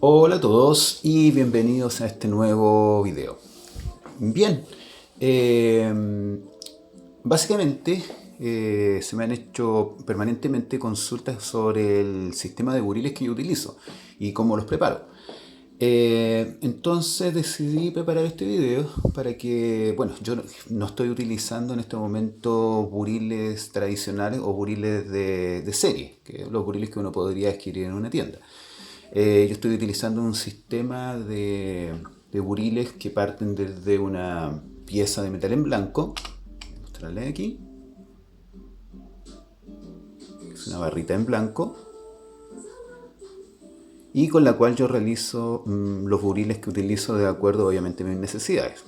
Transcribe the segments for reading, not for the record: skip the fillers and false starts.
Hola a todos y bienvenidos a este nuevo video. Bien, eh, básicamente se me han hecho permanentemente consultas sobre el sistema de buriles que yo utilizo y cómo los preparo. Entonces decidí preparar este video para que, bueno, yo no estoy utilizando en este momento buriles tradicionales o buriles de serie, que los buriles que uno podría adquirir en una tienda. Yo estoy utilizando un sistema de buriles que parten desde una pieza de metal en blanco. Voy a mostrarle aquí. Es una barrita en blanco. Y con la cual yo realizo los buriles que utilizo de acuerdo obviamente a mis necesidades.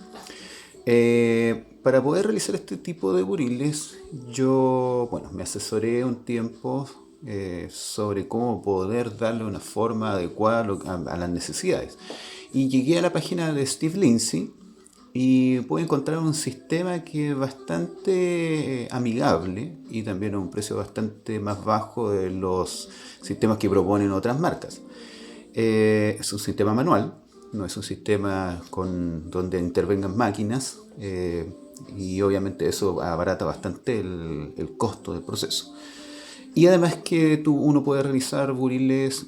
Para poder realizar este tipo de buriles, yo me asesoré un tiempo sobre cómo poder darle una forma adecuada a las necesidades. Y llegué a la página de Steve Lindsay y pude encontrar un sistema que es bastante amigable y también a un precio bastante más bajo de los sistemas que proponen otras marcas. Es un sistema manual, no es un sistema donde intervengan máquinas y obviamente eso abarata bastante el costo del proceso. Y además que uno puede realizar buriles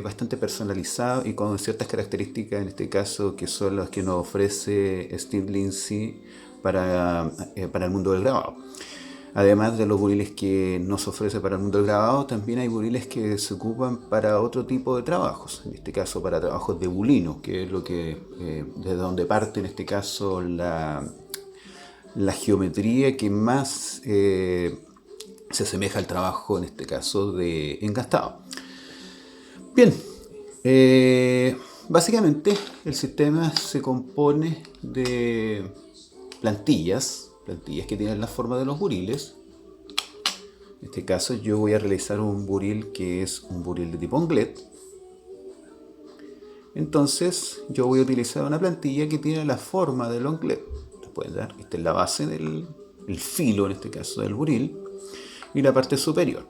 bastante personalizados y con ciertas características, en este caso, que son las que nos ofrece Steve Lindsay para el mundo del grabado. Además de los buriles que nos ofrece para el mundo del grabado, también hay buriles que se ocupan para otro tipo de trabajos, en este caso para trabajos de bulino, que es lo que desde donde parte en este caso la geometría que más se asemeja al trabajo, en este caso, de engastado. Bien, básicamente el sistema se compone de plantillas que tienen la forma de los buriles. En este caso yo voy a realizar un buril que es un buril de tipo onglet. Entonces yo voy a utilizar una plantilla que tiene la forma del onglet. Pueden dar, esta es la base del el filo, en este caso del buril, y la parte superior.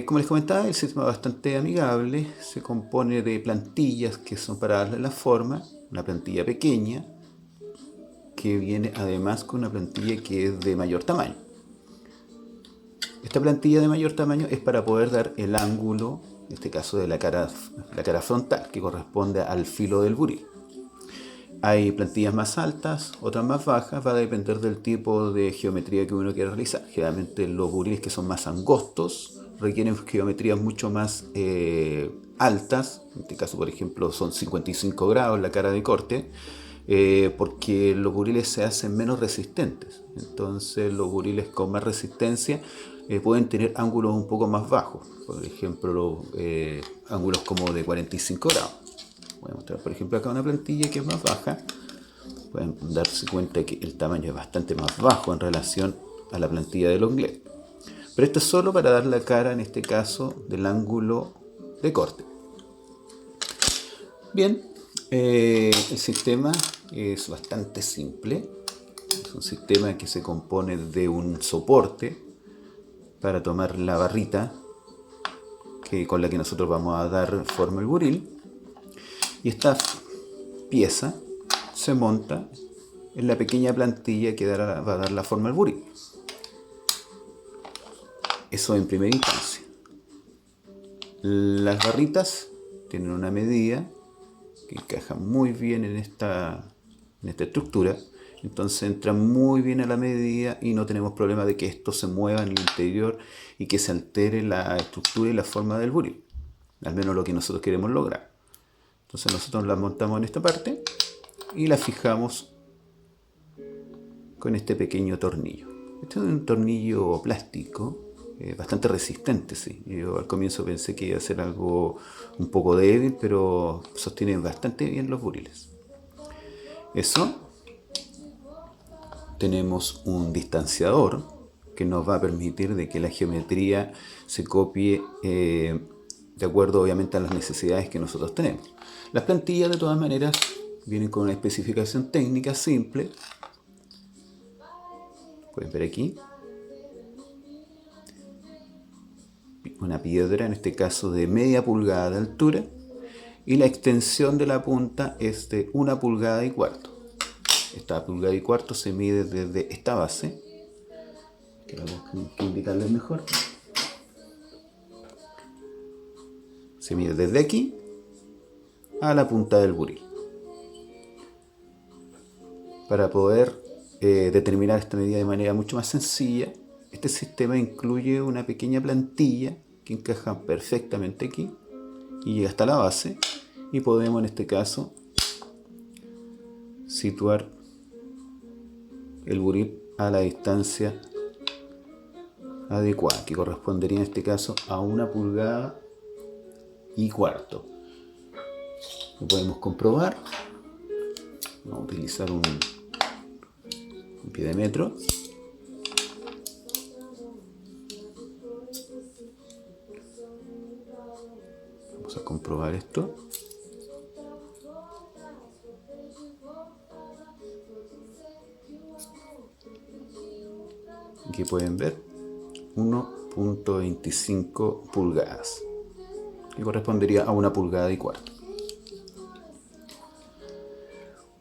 Como les comentaba, el sistema es bastante amigable, se compone de plantillas que son para darle la forma, una plantilla pequeña que viene además con una plantilla que es de mayor tamaño. Esta plantilla de mayor tamaño es para poder dar el ángulo, en este caso de la cara frontal, que corresponde al filo del buril. Hay plantillas más altas, otras más bajas, va a depender del tipo de geometría que uno quiera realizar. Generalmente los buriles que son más angostos requieren geometrías mucho más altas. En este caso, por ejemplo, son 55 grados la cara de corte, porque los buriles se hacen menos resistentes. Entonces los buriles con más resistencia pueden tener ángulos un poco más bajos. Por ejemplo, ángulos como de 45 grados. Voy a mostrar, por ejemplo, acá una plantilla que es más baja. Pueden darse cuenta que el tamaño es bastante más bajo en relación a la plantilla del onglet. Pero esto es solo para dar la cara, en este caso, del ángulo de corte. Bien, el sistema es bastante simple. Es un sistema que se compone de un soporte para tomar la barrita con la que nosotros vamos a dar forma al buril. Y esta pieza se monta en la pequeña plantilla que va a dar la forma al buril. Eso en primera instancia. Las barritas tienen una medida que encaja muy bien en esta estructura. Entonces entra muy bien a la medida y no tenemos problema de que esto se mueva en el interior y que se altere la estructura y la forma del buril. Al menos lo que nosotros queremos lograr. Entonces nosotros la montamos en esta parte y la fijamos con este pequeño tornillo. Este es un tornillo plástico, bastante resistente, sí. Yo al comienzo pensé que iba a ser algo un poco débil, pero sostiene bastante bien los buriles. Eso. Tenemos un distanciador que nos va a permitir de que la geometría se copie de acuerdo obviamente a las necesidades que nosotros tenemos. Las plantillas de todas maneras vienen con una especificación técnica simple. Pueden ver aquí una piedra, en este caso de media pulgada de altura, y la extensión de la punta es de 1,25 pulgadas. Esta 1,25 pulgadas se mide desde esta base, que tengo que indicarles mejor, se mide desde aquí a la punta del buril. Para poder determinar esta medida de manera mucho más sencilla, este sistema incluye una pequeña plantilla que encaja perfectamente aquí y llega hasta la base, y podemos en este caso situar el buril a la distancia adecuada, que correspondería en este caso a 1,25 pulgadas. Lo podemos comprobar. Vamos a utilizar un pie de metro. Vamos a comprobar esto. Aquí pueden ver 1,25 pulgadas, que correspondería a 1,25 pulgadas.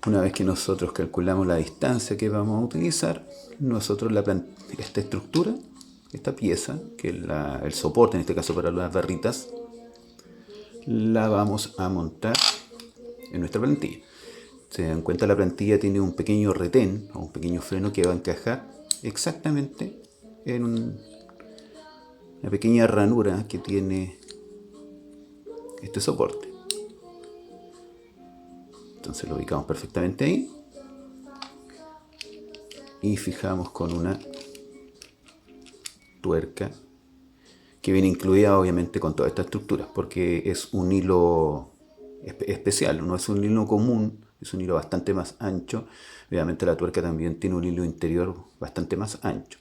Una vez que nosotros calculamos la distancia que vamos a utilizar, nosotros esta estructura, esta pieza, que es el soporte en este caso para las barritas, la vamos a montar en nuestra plantilla. Se dan cuenta, la plantilla tiene un pequeño retén o un pequeño freno que va a encajar exactamente en una pequeña ranura que tiene este soporte. Entonces lo ubicamos perfectamente ahí y fijamos con una tuerca que viene incluida obviamente con toda esta estructura, porque es un hilo especial, no es un hilo común, es un hilo bastante más ancho. Obviamente la tuerca también tiene un hilo interior bastante más ancho.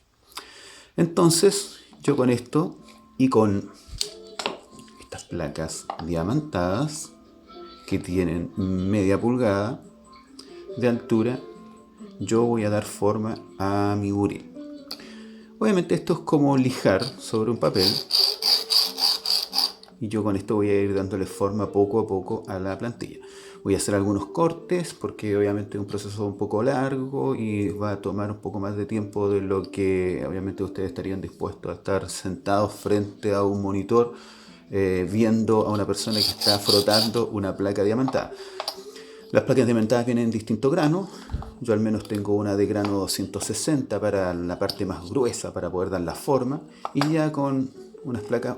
Entonces yo con esto y con estas placas diamantadas que tienen 0,5 pulgada de altura, yo voy a dar forma a mi buril. Obviamente esto es como lijar sobre un papel, y yo con esto voy a ir dándole forma poco a poco a la plantilla. Voy a hacer algunos cortes porque obviamente es un proceso un poco largo y va a tomar un poco más de tiempo de lo que obviamente ustedes estarían dispuestos a estar sentados frente a un monitor viendo a una persona que está frotando una placa diamantada. Las placas diamantadas vienen en distintos granos. Yo al menos tengo una de grano 260 para la parte más gruesa, para poder dar la forma, y ya con unas placas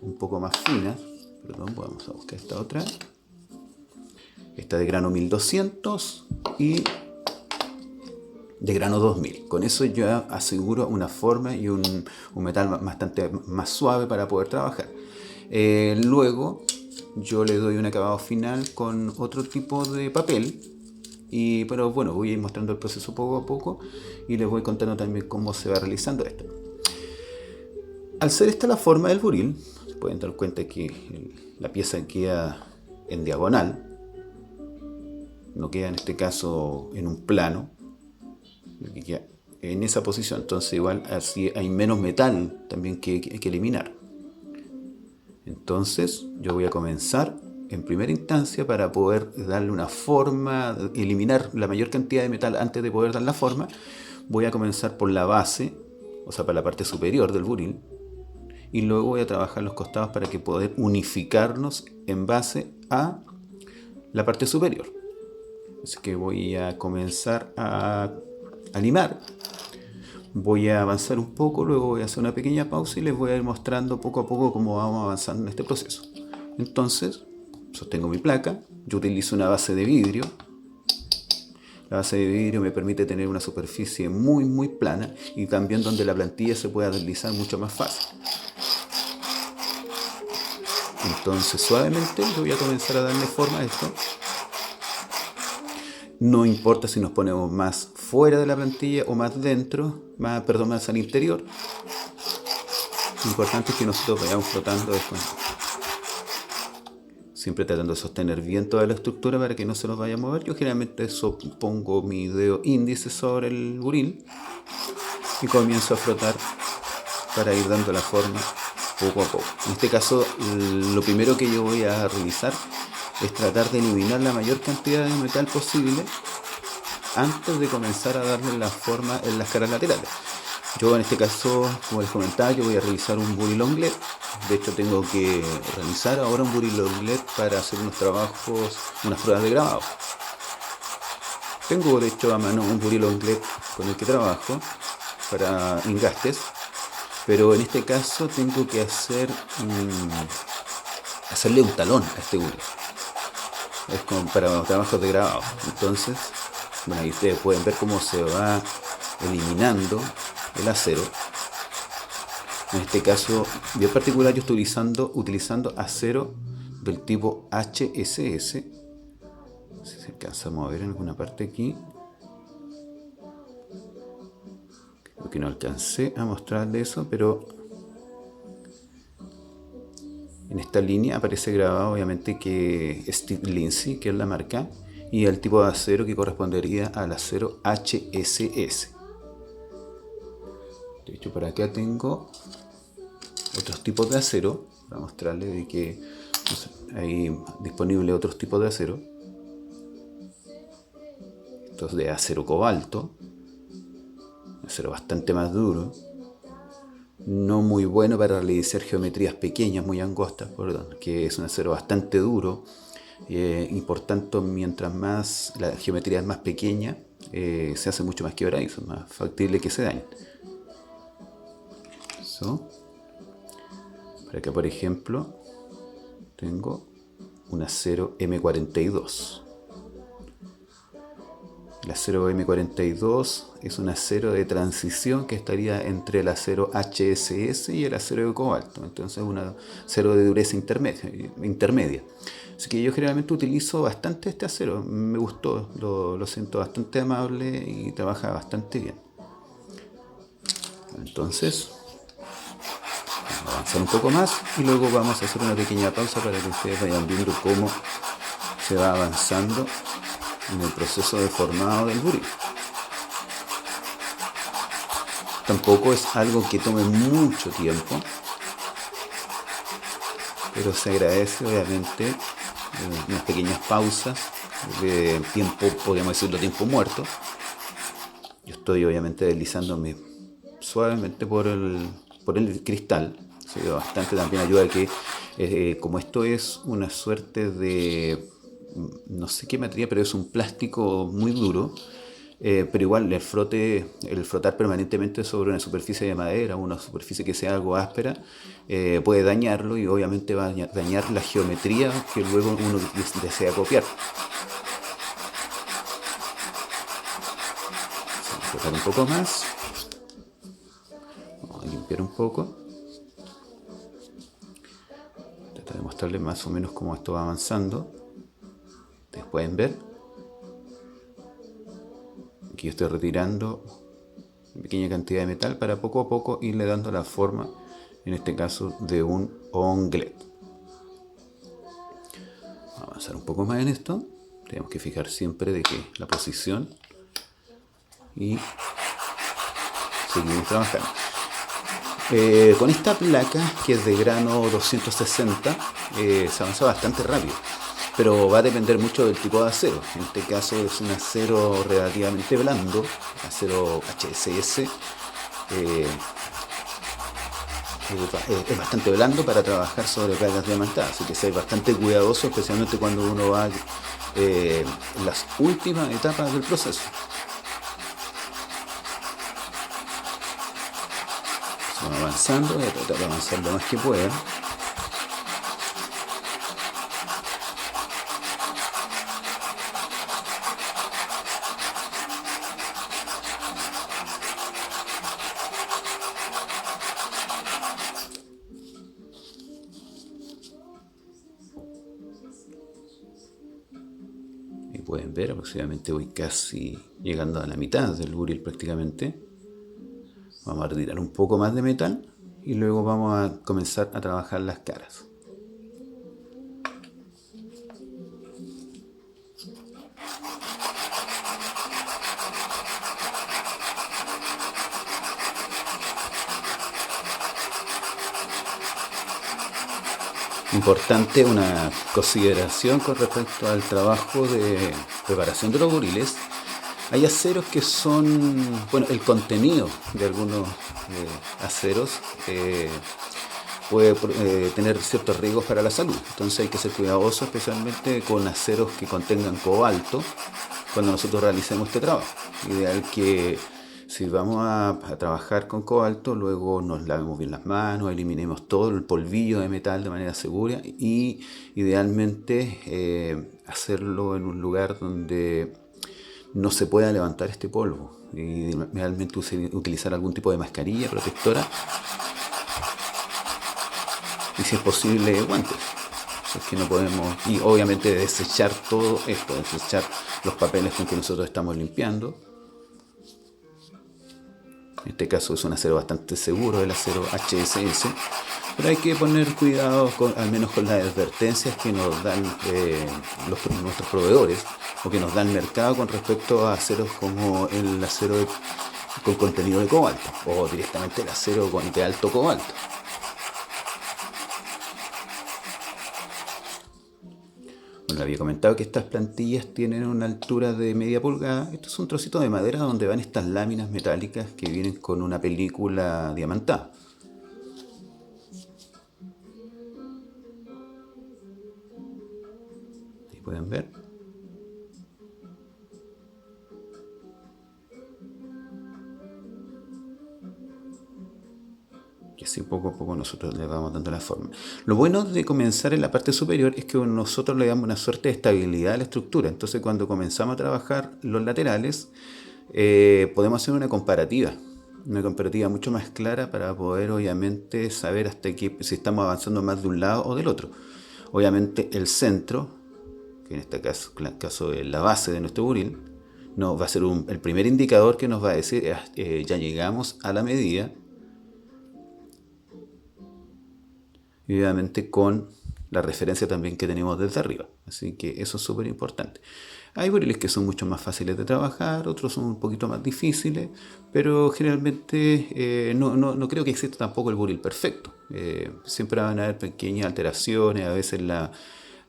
un poco más finas, perdón, vamos a buscar esta otra, esta de grano 1200 y de grano 2000. Con eso yo aseguro una forma y un metal bastante más suave para poder trabajar. Luego yo le doy un acabado final con otro tipo de papel, pero bueno, voy a ir mostrando el proceso poco a poco y les voy contando también cómo se va realizando esto. Al ser esta la forma del buril, pueden dar cuenta que la pieza queda en diagonal, no queda en este caso en un plano, queda en esa posición. Entonces igual así hay menos metal también que eliminar. Entonces yo voy a comenzar en primera instancia, para poder darle una forma, eliminar la mayor cantidad de metal antes de poder dar la forma. Voy a comenzar por la base, o sea, para la parte superior del buril, y luego voy a trabajar los costados para que poder unificarnos en base a la parte superior. Así que voy a comenzar a limar. Voy a avanzar un poco, luego voy a hacer una pequeña pausa y les voy a ir mostrando poco a poco cómo vamos avanzando en este proceso. Entonces, sostengo mi placa, yo utilizo una base de vidrio. La base de vidrio me permite tener una superficie muy plana y también donde la plantilla se pueda deslizar mucho más fácil. Entonces suavemente yo voy a comenzar a darle forma a esto. No importa si nos ponemos más fuera de la plantilla o más dentro, más al interior. Lo importante es que nosotros vayamos flotando después. Siempre tratando de sostener bien toda la estructura para que no se nos vaya a mover. Yo generalmente pongo mi dedo índice sobre el buril y comienzo a frotar para ir dando la forma poco a poco. En este caso, lo primero que yo voy a realizar es tratar de eliminar la mayor cantidad de metal posible antes de comenzar a darle la forma en las caras laterales. Yo en este caso, como les comentaba, yo voy a realizar un burilonglet. De hecho tengo que realizar ahora un burilonglet para hacer unos trabajos, unas pruebas de grabado. Tengo de hecho a mano un burilonglet con el que trabajo para engastes, pero en este caso tengo que hacerle un talón a este buril. Es como para trabajos de grabado. Entonces, bueno, ahí ustedes pueden ver cómo se va eliminando el acero. En este caso, en particular, yo estoy utilizando acero del tipo HSS. No sé si alcanzamos a ver en alguna parte aquí. Creo que no alcancé a mostrarle eso, pero en esta línea aparece grabado obviamente que Steve Lindsay, que es la marca, y el tipo de acero que correspondería al acero HSS. De hecho, por acá tengo otros tipos de acero para mostrarles de que hay disponible otros tipos de acero. Esto es de acero cobalto, acero bastante más duro, no muy bueno para realizar geometrías pequeñas, muy angostas, que es un acero bastante duro y por tanto mientras más la geometría es más pequeña, se hace mucho más quebradizo, más factible que se dañe. Por acá, por ejemplo, tengo un acero M42. El acero M42 es un acero de transición que estaría entre el acero HSS y el acero de cobalto. Entonces es un acero de dureza intermedia. Así que yo generalmente utilizo bastante este acero. Me gustó, lo siento bastante amable y trabaja bastante bien. Entonces, vamos a avanzar un poco más y luego vamos a hacer una pequeña pausa para que ustedes vayan viendo cómo se va avanzando en el proceso de formado del buril. Tampoco es algo que tome mucho tiempo, pero se agradece obviamente unas pequeñas pausas de tiempo, podríamos decirlo, tiempo muerto. Yo estoy obviamente deslizándome suavemente por el cristal. Se ve bastante, también ayuda a que, como esto es una suerte de, no sé qué materia, pero es un plástico muy duro, pero igual el frotar permanentemente sobre una superficie de madera, una superficie que sea algo áspera, puede dañarlo y obviamente va a dañar la geometría que luego uno desea copiar. Vamos a frotar un poco más, vamos a limpiar un poco, tratar de mostrarles más o menos cómo esto va avanzando. Ustedes pueden ver. Aquí yo estoy retirando una pequeña cantidad de metal para poco a poco irle dando la forma, en este caso, de un onglet. Vamos a avanzar un poco más en esto. Tenemos que fijar siempre de que la posición y seguimos trabajando. Con esta placa, que es de grano 260, se avanza bastante rápido. Pero va a depender mucho del tipo de acero. En este caso es un acero relativamente blando, acero HSS. Es bastante blando para trabajar sobre placas diamantadas, así que ser bastante cuidadoso, especialmente cuando uno va en las últimas etapas del proceso. Vamos avanzando, voy a tratar de avanzar lo más que pueda. Pueden ver, aproximadamente voy casi llegando a la mitad del buril prácticamente. Vamos a retirar un poco más de metal y luego vamos a comenzar a trabajar las caras. Importante una consideración con respecto al trabajo de preparación de los buriles. Hay aceros que son, bueno, el contenido de algunos aceros puede tener ciertos riesgos para la salud. Entonces hay que ser cuidadoso, especialmente con aceros que contengan cobalto, cuando nosotros realicemos este trabajo. Ideal que si vamos a trabajar con cobalto, luego nos lavemos bien las manos, eliminemos todo el polvillo de metal de manera segura y idealmente hacerlo en un lugar donde no se pueda levantar este polvo. Y realmente utilizar algún tipo de mascarilla protectora y, si es posible, guantes. Es que no podemos, y obviamente desechar todo esto, desechar los papeles con que nosotros estamos limpiando. En este caso es un acero bastante seguro, el acero HSS, pero hay que poner cuidado al menos con las advertencias que nos dan nuestros proveedores o que nos da el mercado con respecto a aceros como el acero con contenido de cobalto o directamente el acero de alto cobalto. Bueno, había comentado que estas plantillas tienen una altura de media pulgada. Esto es un trocito de madera donde van estas láminas metálicas que vienen con una película diamantada. Ahí pueden ver. Y así poco a poco nosotros le vamos dando la forma. Lo bueno de comenzar en la parte superior es que nosotros le damos una suerte de estabilidad a la estructura. Entonces cuando comenzamos a trabajar los laterales, podemos hacer una comparativa mucho más clara para poder obviamente saber hasta qué, si estamos avanzando más de un lado o del otro. Obviamente el centro, que en este caso es la base de nuestro buril, va a ser el primer indicador que nos va a decir ya llegamos a la medida, y obviamente con la referencia también que tenemos desde arriba. Así que eso es súper importante. Hay buriles que son mucho más fáciles de trabajar, otros son un poquito más difíciles, pero generalmente no creo que exista tampoco el buril perfecto. Siempre van a haber pequeñas alteraciones, a veces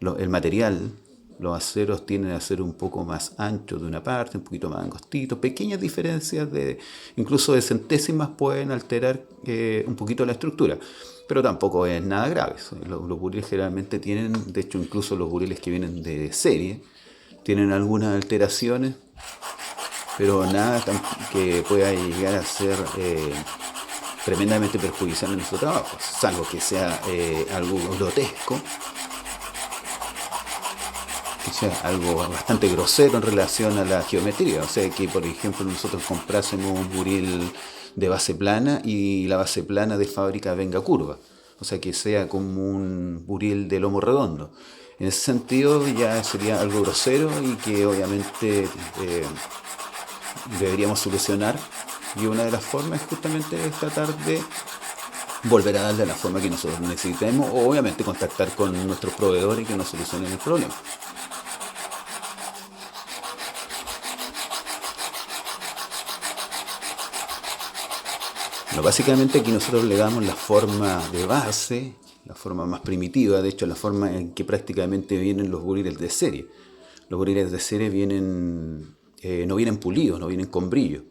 el material, los aceros tienden a ser un poco más anchos de una parte, un poquito más angostitos. Pequeñas diferencias, incluso de centésimas, pueden alterar un poquito la estructura. Pero tampoco es nada grave. Los buriles generalmente tienen, de hecho incluso los buriles que vienen de serie, tienen algunas alteraciones, pero nada que pueda llegar a ser tremendamente perjudicial en nuestro trabajo, salvo que sea algo grotesco, que sea algo bastante grosero en relación a la geometría. O sea, que por ejemplo nosotros comprásemos un buril de base plana y la base plana de fábrica venga curva, o sea que sea como un buril de lomo redondo. En ese sentido ya sería algo grosero y que obviamente deberíamos solucionar, y una de las formas es justamente tratar de volver a darle la forma que nosotros necesitemos, o obviamente contactar con nuestros proveedores que nos solucionen el problema. Bueno, básicamente aquí nosotros le damos la forma de base, la forma más primitiva, de hecho la forma en que prácticamente vienen los buriles de serie. Los buriles de serie no vienen pulidos, no vienen con brillo.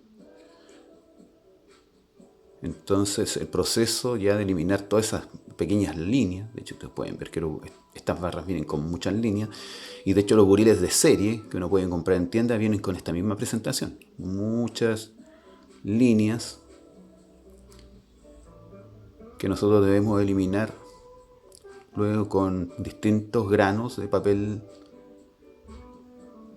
Entonces el proceso ya de eliminar todas esas pequeñas líneas, de hecho ustedes pueden ver que estas barras vienen con muchas líneas, y de hecho los buriles de serie que uno puede comprar en tienda vienen con esta misma presentación, muchas líneas que nosotros debemos eliminar luego con distintos granos de papel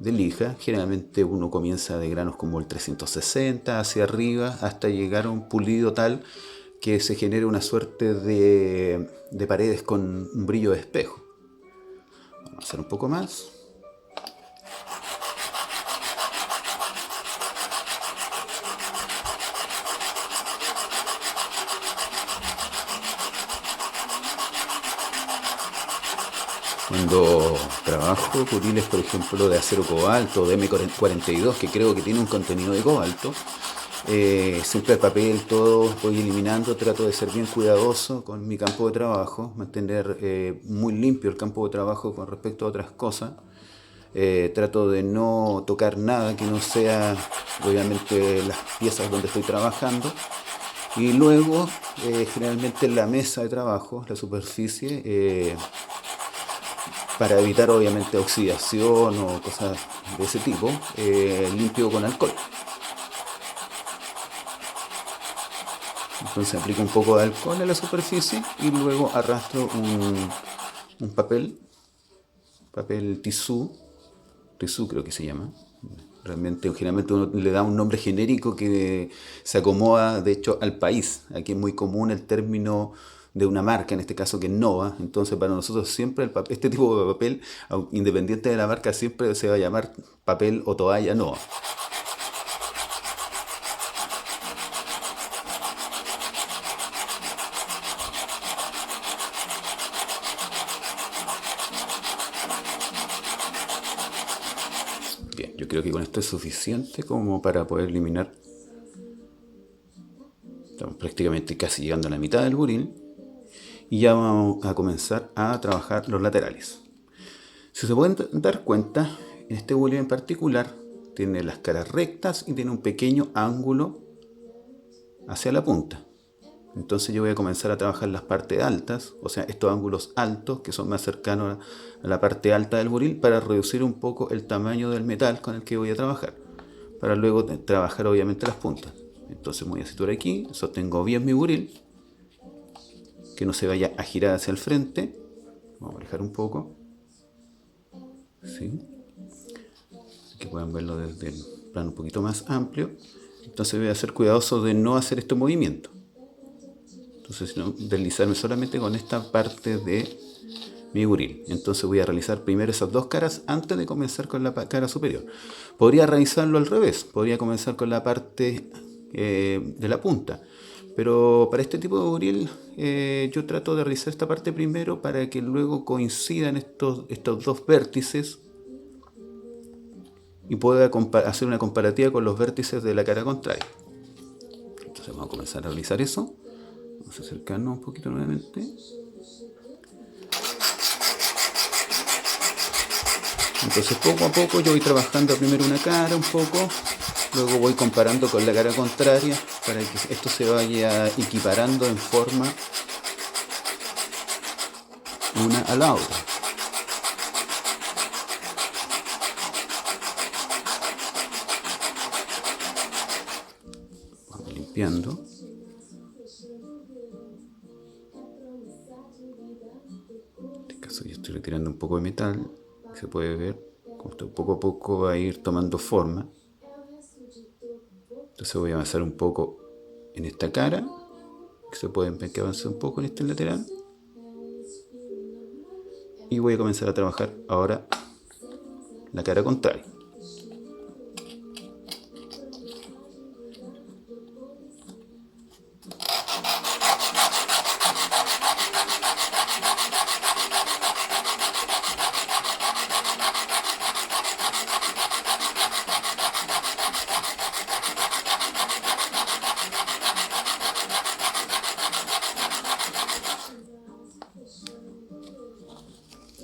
de lija. Generalmente uno comienza de granos como el 360 hacia arriba hasta llegar a un pulido tal que se genere una suerte de paredes con un brillo de espejo. Vamos a hacer un poco más. Cuando trabajo buriles, por ejemplo, de acero cobalto, de M42, que creo que tiene un contenido de cobalto, Siempre el papel, todo voy eliminando, trato de ser bien cuidadoso con mi campo de trabajo, mantener muy limpio el campo de trabajo con respecto a otras cosas. Trato de no tocar nada que no sea, obviamente, las piezas donde estoy trabajando. Y luego, generalmente la mesa de trabajo, la superficie, para evitar obviamente oxidación o cosas de ese tipo, limpio con alcohol. Entonces aplico un poco de alcohol a la superficie y luego arrastro un papel tisú creo que se llama. Realmente, generalmente uno le da un nombre genérico que se acomoda, de hecho, al país. Aquí es muy común el término de una marca, en este caso que es Nova. Entonces, para nosotros siempre este tipo de papel, independiente de la marca, siempre se va a llamar papel o toalla Nova. Bien, yo creo que con esto es suficiente como para poder eliminar. Estamos prácticamente casi llegando a la mitad del buril. Y ya vamos a comenzar a trabajar los laterales. Si se pueden dar cuenta, en este buril en particular tiene las caras rectas y tiene un pequeño ángulo hacia la punta. Entonces yo voy a comenzar a trabajar las partes altas, o sea, estos ángulos altos que son más cercanos a la parte alta del buril, para reducir un poco el tamaño del metal con el que voy a trabajar, para luego trabajar obviamente las puntas. Entonces me voy a situar aquí, sostengo bien mi buril, que no se vaya a girar hacia el frente. Vamos a alejar un poco, ¿sí? Que puedan verlo desde el plano un poquito más amplio. Entonces voy a ser cuidadoso de no hacer este movimiento. Entonces, sino deslizarme solamente con esta parte de mi buril. Entonces voy a realizar primero esas dos caras antes de comenzar con la cara superior. Podría realizarlo al revés. Podría comenzar con la parte de la punta. Pero para este tipo de buril yo trato de realizar esta parte primero para que luego coincidan estos dos vértices y pueda hacer una comparativa con los vértices de la cara contraria. Entonces vamos a comenzar a realizar eso. Vamos a acercarnos un poquito nuevamente. Entonces poco a poco yo voy trabajando primero una cara un poco, luego voy comparando con la cara contraria para que esto se vaya equiparando en forma una a la otra. Vamos limpiando. En este caso yo estoy retirando un poco de metal. Se puede ver como esto poco a poco va a ir tomando forma. Entonces voy a avanzar un poco en esta cara, que se pueden ver que avanza un poco en este lateral, y voy a comenzar a trabajar ahora la cara contraria.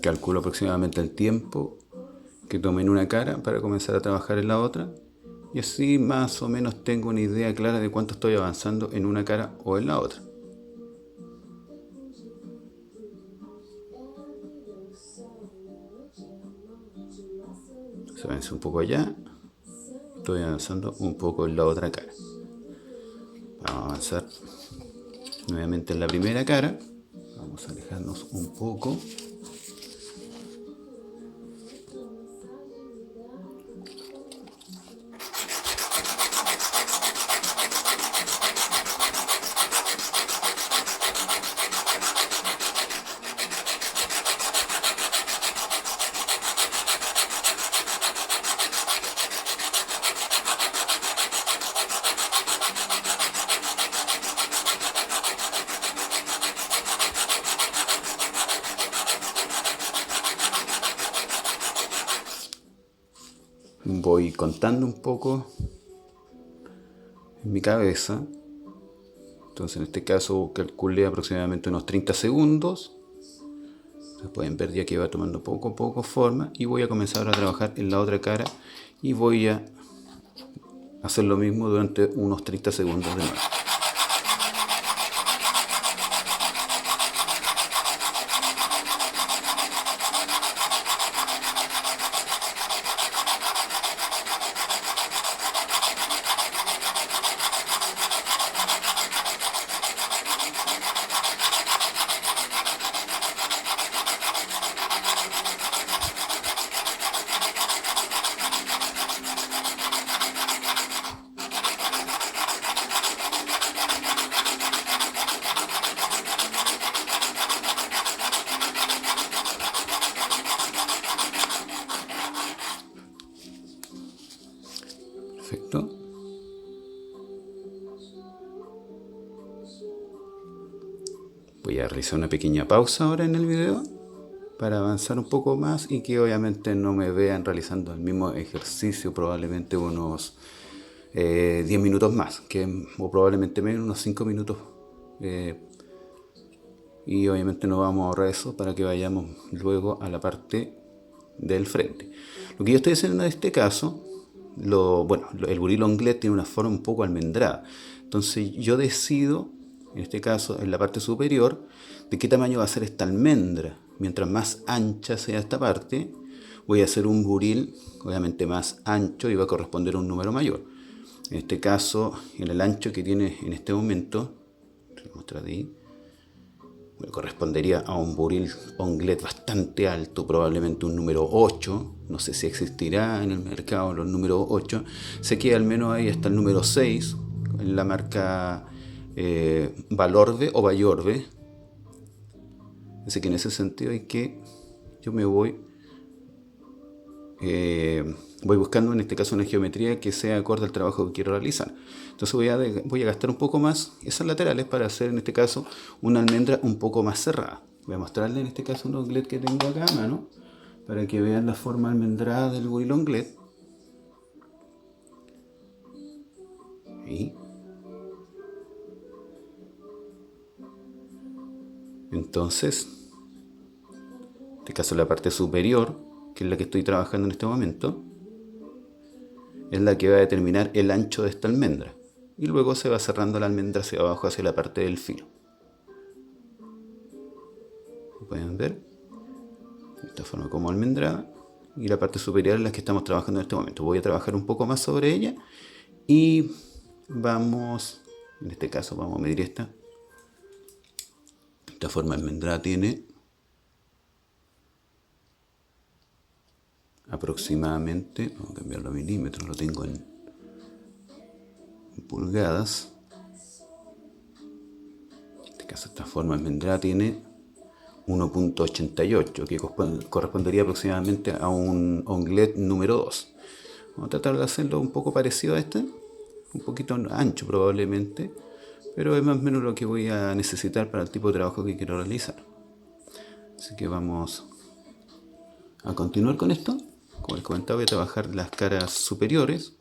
Calculo aproximadamente el tiempo que tome en una cara para comenzar a trabajar en la otra, y así más o menos tengo una idea clara de cuánto estoy avanzando en una cara o en la otra. Se avanza un poco allá, estoy avanzando un poco en la otra cara. Vamos a avanzar nuevamente en la primera cara. Vamos a alejarnos un poco. Voy contando un poco en mi cabeza. Entonces en este caso calculé aproximadamente unos 30 segundos. Ustedes pueden ver ya que va tomando poco a poco forma, y voy a comenzar a trabajar en la otra cara y voy a hacer lo mismo durante unos 30 segundos de nuevo. Perfecto. Voy a realizar una pequeña pausa ahora en el video para avanzar un poco más y que obviamente no me vean realizando el mismo ejercicio probablemente unos 10 minutos más, o probablemente menos, unos 5 minutos. Y obviamente no vamos a ahorrar eso para que vayamos luego a la parte del frente. Lo que yo estoy haciendo en este caso, el buril onglet tiene una forma un poco almendrada. Entonces yo decido, en este caso en la parte superior, de qué tamaño va a ser esta almendra. Mientras más ancha sea esta parte, voy a hacer un buril obviamente más ancho y va a corresponder a un número mayor. En este caso, en el ancho que tiene en este momento, voy a mostrar ahí, correspondería a un buril onglet bastante alto, probablemente un número 8. No sé si existirá en el mercado los números 8. Sé que al menos hay hasta el número 6 en la marca Valorbe o Bayorbe. Así que en ese sentido yo me voy buscando en este caso una geometría que sea acorde al trabajo que quiero realizar. Entonces voy a gastar un poco más esas laterales para hacer en este caso una almendra un poco más cerrada. Voy a mostrarles en este caso un onglet que tengo acá a mano para que vean la forma almendrada del buril onglet. Ahí. Entonces, en este caso la parte superior, que es la que estoy trabajando en este momento, es la que va a determinar el ancho de esta almendra. Y luego se va cerrando la almendra hacia abajo, hacia la parte del filo. Pueden ver de esta forma como almendrada, y la parte superior es la que estamos trabajando en este momento. Voy a trabajar un poco más sobre ella y vamos, en este caso vamos a medir esta forma almendrada. Tiene aproximadamente, vamos a cambiarlo a milímetros, lo tengo en pulgadas. En este caso esta forma almendrada tiene 1.88, que correspondería aproximadamente a un onglet número 2. Vamos a tratar de hacerlo un poco parecido a este, un poquito ancho probablemente, pero es más o menos lo que voy a necesitar para el tipo de trabajo que quiero realizar. Así que vamos a continuar con esto. Como les comentaba, voy a trabajar las caras superiores.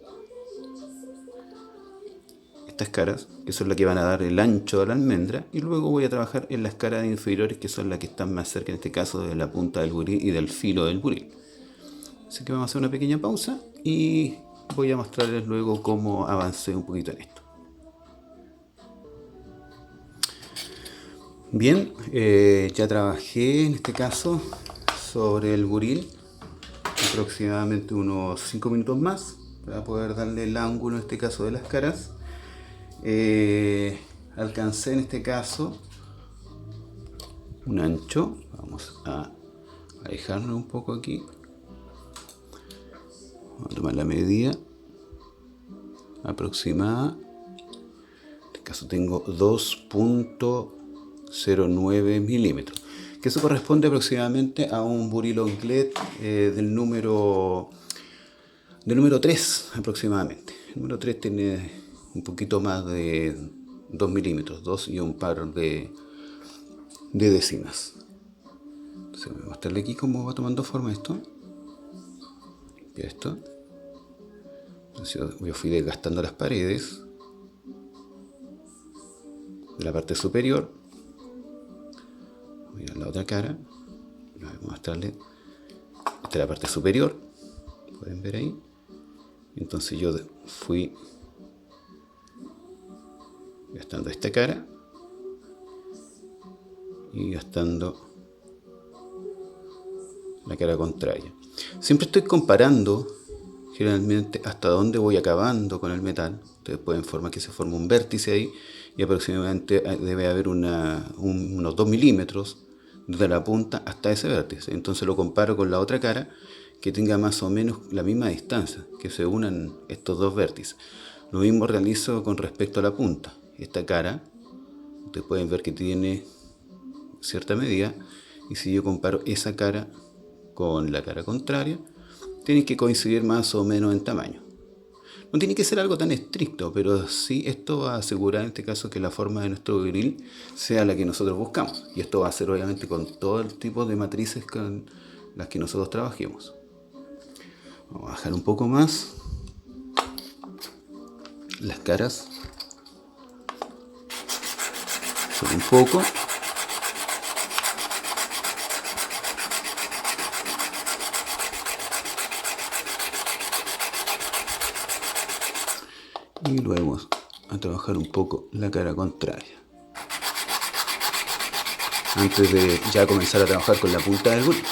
Estas caras, que son las que van a dar el ancho de la almendra, y luego voy a trabajar en las caras inferiores, que son las que están más cerca, en este caso, de la punta del buril y del filo del buril. Así que vamos a hacer una pequeña pausa y voy a mostrarles luego cómo avancé un poquito en esto. Bien, ya trabajé en este caso sobre el buril aproximadamente unos 5 minutos más para poder darle el ángulo en este caso de las caras. Alcancé en este caso un ancho, vamos a alejarlo un poco aquí, vamos a tomar la medida aproximada. En este caso tengo 2.09 milímetros, que eso corresponde aproximadamente a un buril onglet del número 3 aproximadamente. El número 3 tiene un poquito más de 2 milímetros, 2 y un par de décimas. Entonces voy a mostrarle aquí cómo va tomando forma esto. Y esto. Entonces yo fui desgastando las paredes la parte superior. Voy a la otra cara. Voy a mostrarle. Esta es la parte superior. Pueden ver ahí. Entonces yo fui gastando esta cara y gastando la cara contraria. Siempre estoy comparando generalmente hasta dónde voy acabando con el metal. Ustedes pueden formar que se forma un vértice ahí y aproximadamente debe haber unos 2 milímetros desde la punta hasta ese vértice. Entonces lo comparo con la otra cara que tenga más o menos la misma distancia, que se unan estos dos vértices. Lo mismo realizo con respecto a la punta. Esta cara, ustedes pueden ver que tiene cierta medida, y si yo comparo esa cara con la cara contraria, tienen que coincidir más o menos en tamaño. No tiene que ser algo tan estricto, pero sí esto va a asegurar en este caso que la forma de nuestro grill sea la que nosotros buscamos. Y esto va a ser obviamente con todo el tipo de matrices con las que nosotros trabajemos. Vamos a bajar un poco más las caras. Solo un poco. Y luego a trabajar un poco la cara contraria. Antes de ya comenzar a trabajar con la punta del grill.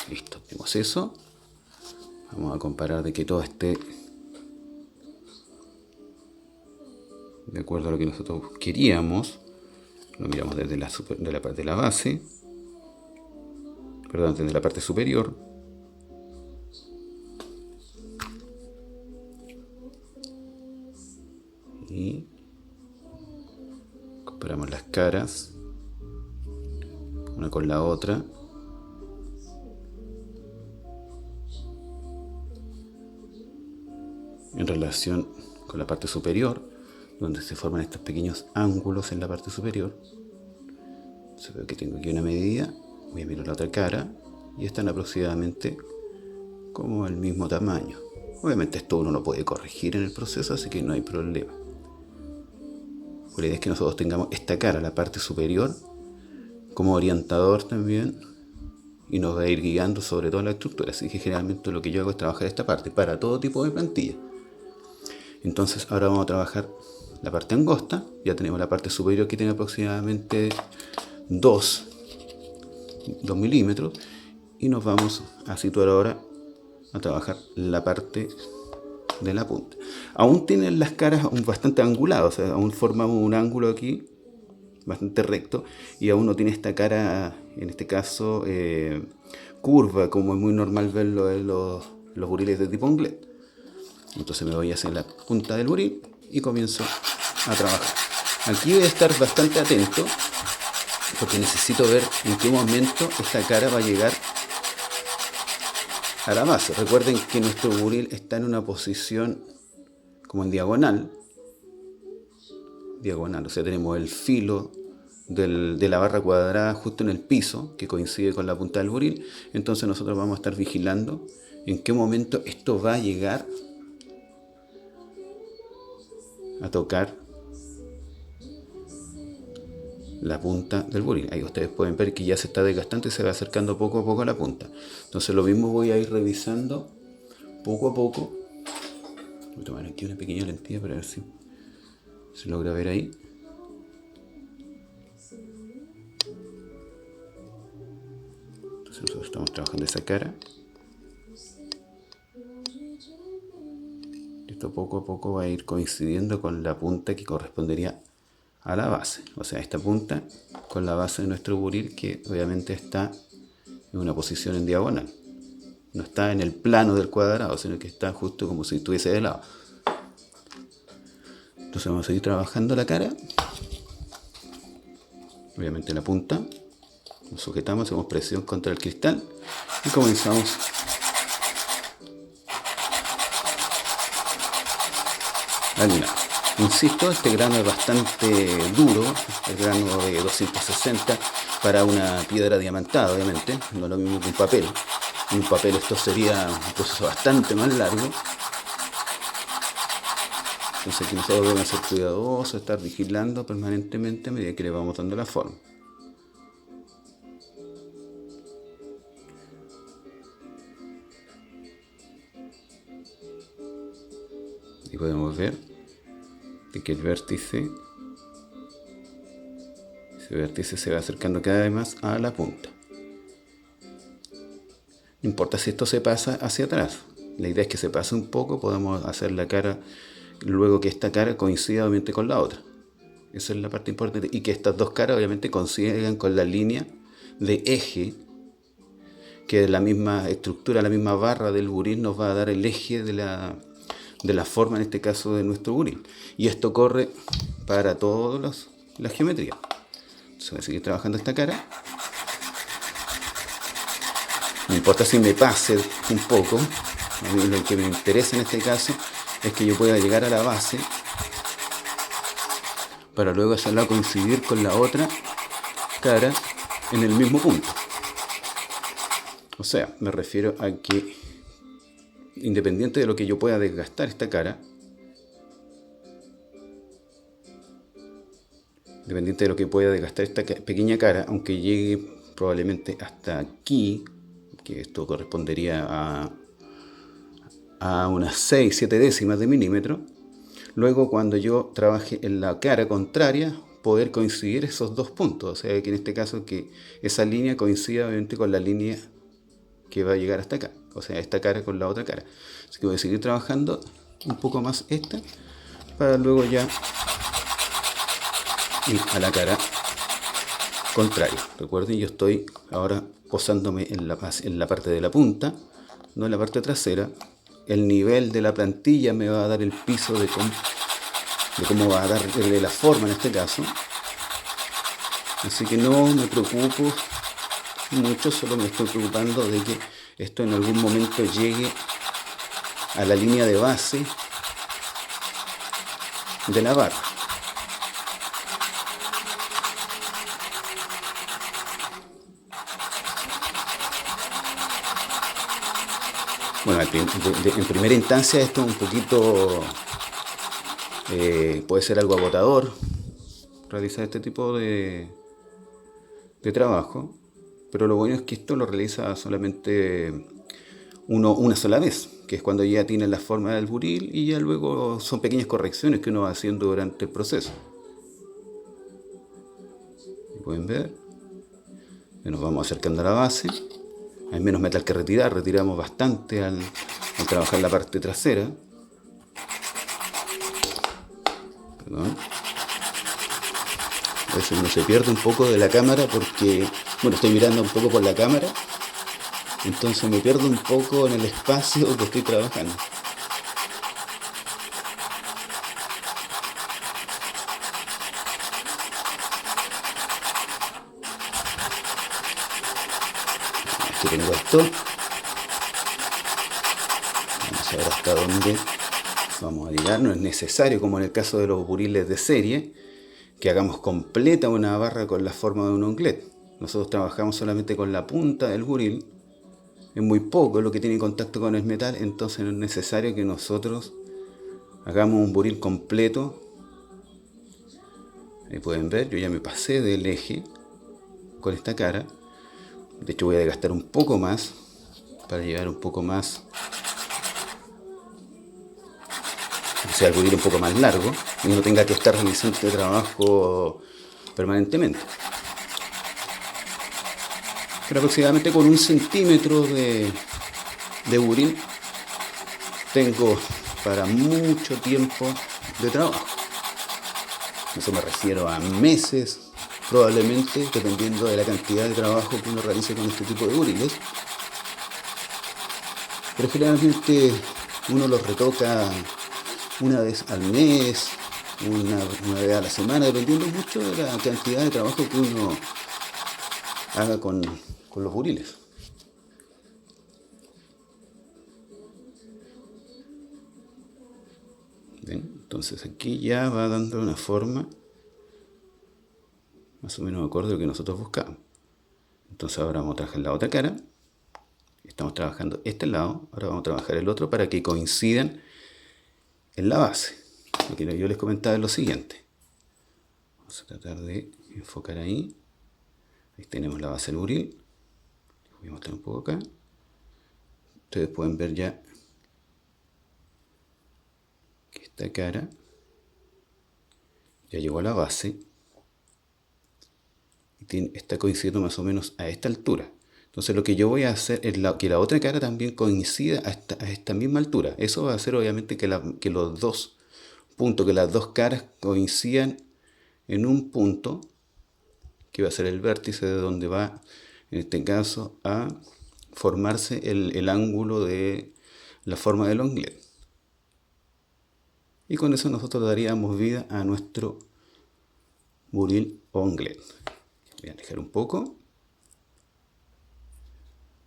Listo, tenemos eso. Vamos a comparar de que todo esté de acuerdo a lo que nosotros queríamos. Lo miramos desde la base. Perdón, desde la parte superior. Y comparamos las caras una con la otra. En relación con la parte superior, donde se forman estos pequeños ángulos en la parte superior. Se ve que tengo aquí una medida. Voy a mirar la otra cara y están aproximadamente como el mismo tamaño. Obviamente esto uno lo puede corregir en el proceso, así que no hay problema. La idea es que nosotros tengamos esta cara, la parte superior, como orientador también, y nos va a ir guiando sobre toda la estructura. Así que generalmente lo que yo hago es trabajar esta parte para todo tipo de plantilla. Entonces ahora vamos a trabajar la parte angosta. Ya tenemos la parte superior que tiene aproximadamente 2 milímetros, y nos vamos a situar ahora a trabajar la parte de la punta. Aún tienen las caras bastante anguladas, o sea, aún formamos un ángulo aquí bastante recto, y aún no tiene esta cara, en este caso, curva, como es muy normal verlo en los buriles de tipo Onglet. Entonces me voy hacia la punta del buril y comienzo a trabajar. Aquí voy a estar bastante atento porque necesito ver en qué momento esta cara va a llegar a la base. Recuerden que nuestro buril está en una posición como en diagonal, o sea, tenemos el filo de la barra cuadrada justo en el piso, que coincide con la punta del buril. Entonces nosotros vamos a estar vigilando en qué momento esto va a llegar a tocar la punta del buril. Ahí ustedes pueden ver que ya se está desgastando y se va acercando poco a poco a la punta. Entonces lo mismo voy a ir revisando poco a poco. Voy a tomar aquí una pequeña lentilla para ver si se logra ver ahí. Entonces nosotros estamos trabajando esa cara. Esto poco a poco va a ir coincidiendo con la punta que correspondería a la base. O sea, esta punta con la base de nuestro buril, que obviamente está en una posición en diagonal. No está en el plano del cuadrado, sino que está justo como si estuviese de lado. Entonces vamos a seguir trabajando la cara. Obviamente la punta. Nos sujetamos, hacemos presión contra el cristal y comenzamos a linar. Insisto, este grano es bastante duro, el grano de 260 para una piedra diamantada, obviamente, no es lo mismo que un papel. En un papel esto sería un proceso bastante más largo. Entonces aquí nosotros debemos ser cuidadosos, estar vigilando permanentemente a medida que le vamos dando la forma. Y podemos ver de que el vértice, ese vértice se va acercando cada vez más a la punta. No importa si esto se pasa hacia atrás. La idea es que se pase un poco, podemos hacer la cara, luego que esta cara coincida obviamente con la otra. Esa es la parte importante. Y que estas dos caras obviamente coincidan con la línea de eje, que la misma estructura, la misma barra del buril nos va a dar el eje de la forma, en este caso de nuestro buril. Y esto corre para todas las geometrías. Entonces voy a seguir trabajando esta cara. No importa si me pase un poco, a mí lo que me interesa en este caso es que yo pueda llegar a la base para luego hacerla coincidir con la otra cara en el mismo punto. O sea, me refiero a que independiente de lo que yo pueda desgastar esta cara, independiente de lo que pueda desgastar esta pequeña cara, aunque llegue probablemente hasta aquí, que esto correspondería a unas 6-7 décimas de milímetro, luego cuando yo trabaje en la cara contraria, poder coincidir esos dos puntos, o sea que en este caso que esa línea coincida obviamente con la línea que va a llegar hasta acá, o sea esta cara con la otra cara. Así que voy a seguir trabajando un poco más esta, para luego ya ir a la cara contraria. Recuerden, yo estoy ahora posándome en la parte de la punta, no en la parte trasera. El nivel de la plantilla me va a dar el piso de cómo va a darle la forma en este caso. Así que no me preocupo mucho, solo me estoy preocupando de que esto en algún momento llegue a la línea de base de la barra. Bueno, en primera instancia esto es un poquito, puede ser algo agotador realizar este tipo de trabajo, pero lo bueno es que esto lo realiza solamente una sola vez, que es cuando ya tiene la forma del buril y ya luego son pequeñas correcciones que uno va haciendo durante el proceso. Pueden ver, ya nos vamos acercando a la base. Hay menos metal que retirar, retiramos bastante al trabajar la parte trasera. Perdón. A veces uno se pierde un poco de la cámara porque, bueno, estoy mirando un poco por la cámara, entonces me pierdo un poco en el espacio que estoy trabajando. Aquí tengo esto. Vamos a ver hasta dónde vamos a llegar. No es necesario, como en el caso de los buriles de serie, que hagamos completa una barra con la forma de un onglet. Nosotros trabajamos solamente con la punta del buril. Es muy poco lo que tiene contacto con el metal, entonces no es necesario que nosotros hagamos un buril completo. Ahí pueden ver, yo ya me pasé del eje con esta cara. De hecho voy a desgastar un poco más para llegar un poco más, o sea, el buril un poco más largo y no tenga que estar realizando este trabajo permanentemente. Pero aproximadamente con 1 centímetro de buril tengo para mucho tiempo de trabajo. Eso me refiero a meses, probablemente, dependiendo de la cantidad de trabajo que uno realice con este tipo de buriles. Pero generalmente uno los retoca una vez al mes, una vez a la semana, dependiendo mucho de la cantidad de trabajo que uno haga con los buriles. ¿Ven? Entonces aquí ya va dando una forma más o menos acorde a lo que nosotros buscamos. Entonces ahora vamos a trabajar la otra cara. Estamos trabajando este lado, ahora vamos a trabajar el otro para que coincidan en la base. Lo que yo les comentaba es lo siguiente. Vamos a tratar de enfocar ahí. Ahí tenemos la base del buril. Voy a mostrar un poco acá. Ustedes pueden ver ya que esta cara ya llegó a la base y está coincidiendo más o menos a esta altura. Entonces lo que yo voy a hacer es que la otra cara también coincida a esta misma altura. Eso va a hacer obviamente que los dos puntos, que las dos caras coincidan en un punto, que va a ser el vértice de donde va, en este caso, a formarse el ángulo de la forma del onglet. Y con eso nosotros daríamos vida a nuestro buril o onglet. Voy a alejar un poco.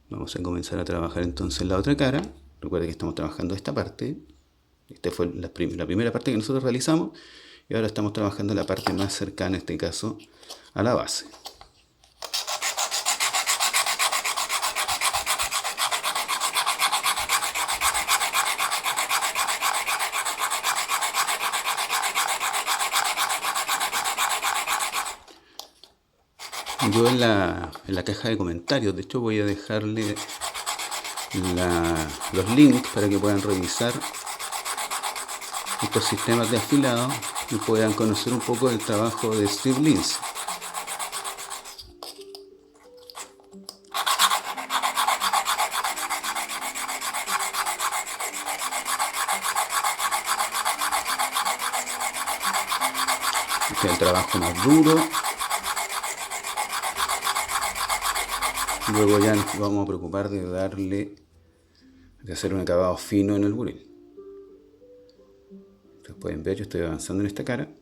Vamos a comenzar a trabajar entonces la otra cara. Recuerden que estamos trabajando esta parte. Esta fue la primera parte que nosotros realizamos. Y ahora estamos trabajando la parte más cercana, en este caso, a la base. Yo en la caja de comentarios, de hecho, voy a dejarle los links para que puedan revisar estos sistemas de afilado y puedan conocer un poco del trabajo de Steve Lindsay. Este es el trabajo más duro. Luego ya nos vamos a preocupar de hacer un acabado fino en el buril. Ustedes pueden ver, yo estoy avanzando en esta cara.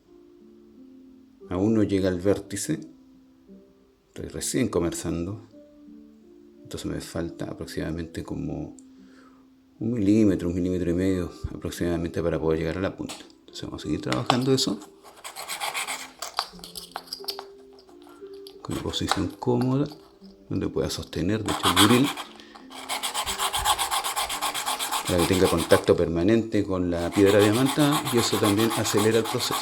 Aún no llega al vértice. Estoy recién comenzando. Entonces me falta aproximadamente como 1 milímetro, 1,5 milímetros aproximadamente para poder llegar a la punta. Entonces vamos a seguir trabajando eso. Con una posición cómoda, donde pueda sostener, de hecho, el buril, para que tenga contacto permanente con la piedra diamantada, y eso también acelera el proceso.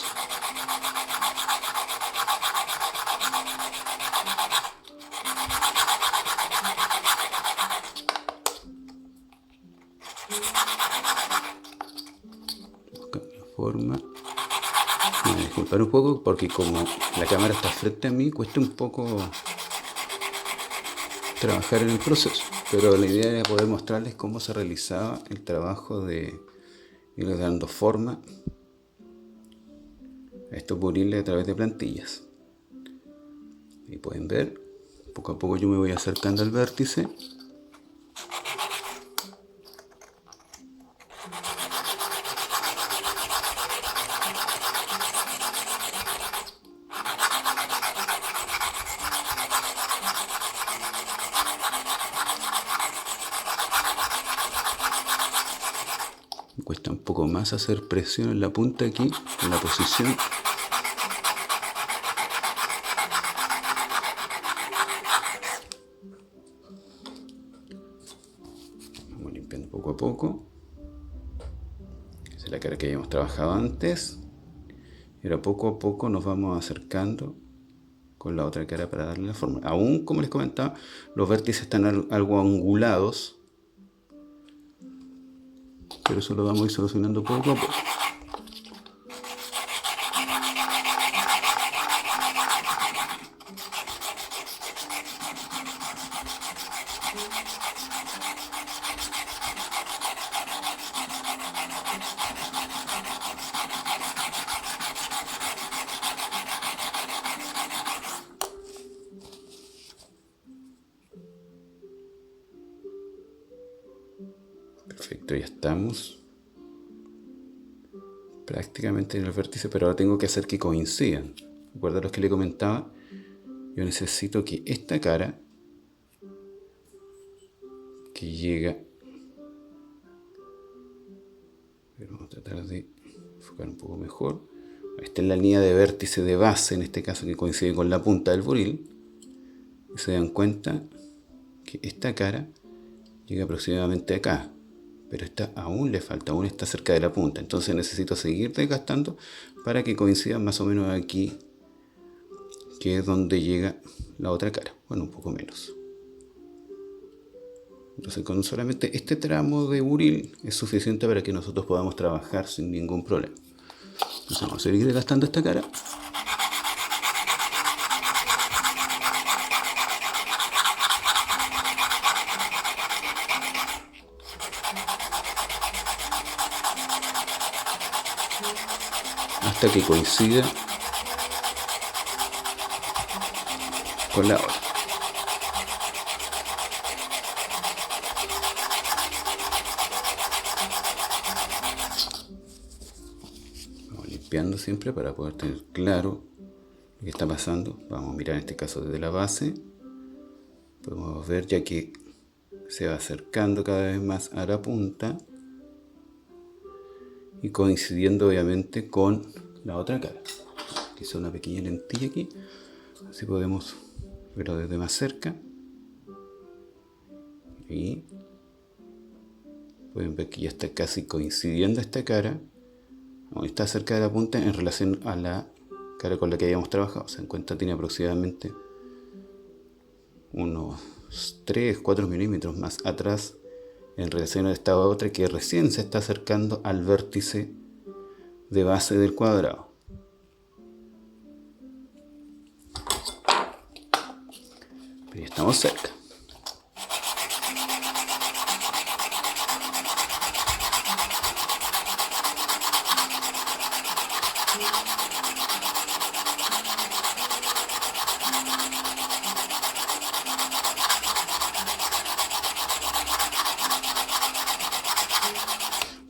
Buscar la forma. Me voy a disculpar un poco porque como la cámara está frente a mí, cuesta un poco trabajar en el proceso, pero la idea era poder mostrarles cómo se realizaba el trabajo de ir dando forma a estos buriles a través de plantillas. Y pueden ver, poco a poco yo me voy acercando al vértice. Me cuesta un poco más hacer presión en la punta aquí, en la posición. Vamos limpiando poco a poco. Esa es la cara que habíamos trabajado antes. Y ahora poco a poco nos vamos acercando con la otra cara para darle la forma. Aún, como les comentaba, los vértices están algo angulados, pero eso lo vamos a ir solucionando poco a poco. Perfecto, ya estamos prácticamente en el vértice, pero ahora tengo que hacer que coincidan. Recuerda los que le comentaba, yo necesito que esta cara que llega, pero vamos a tratar de enfocar un poco mejor. Esta es la línea de vértice de base, en este caso que coincide con la punta del buril. Y se dan cuenta que esta cara llega aproximadamente acá. pero esta aún le falta, aún está cerca de la punta. Entonces necesito seguir desgastando para que coincida más o menos aquí, que es donde llega la otra cara. Bueno, un poco menos. Entonces con solamente este tramo de buril es suficiente para que nosotros podamos trabajar sin ningún problema. Entonces vamos a seguir desgastando esta cara. Hasta que coincida con la otra. Vamos limpiando siempre para poder tener claro lo que está pasando. Vamos a mirar en este caso desde la base. Podemos ver ya que se va acercando cada vez más a la punta y coincidiendo obviamente con la otra cara. Quizá una pequeña lentilla aquí, así podemos verlo desde más cerca. Y pueden ver que ya está casi coincidiendo esta cara. Está cerca de la punta en relación a la cara con la que habíamos trabajado. Se encuentra, tiene aproximadamente unos 3-4 milímetros más atrás en relación a esta otra que recién se está acercando al vértice de base del cuadrado. Pero ya estamos cerca.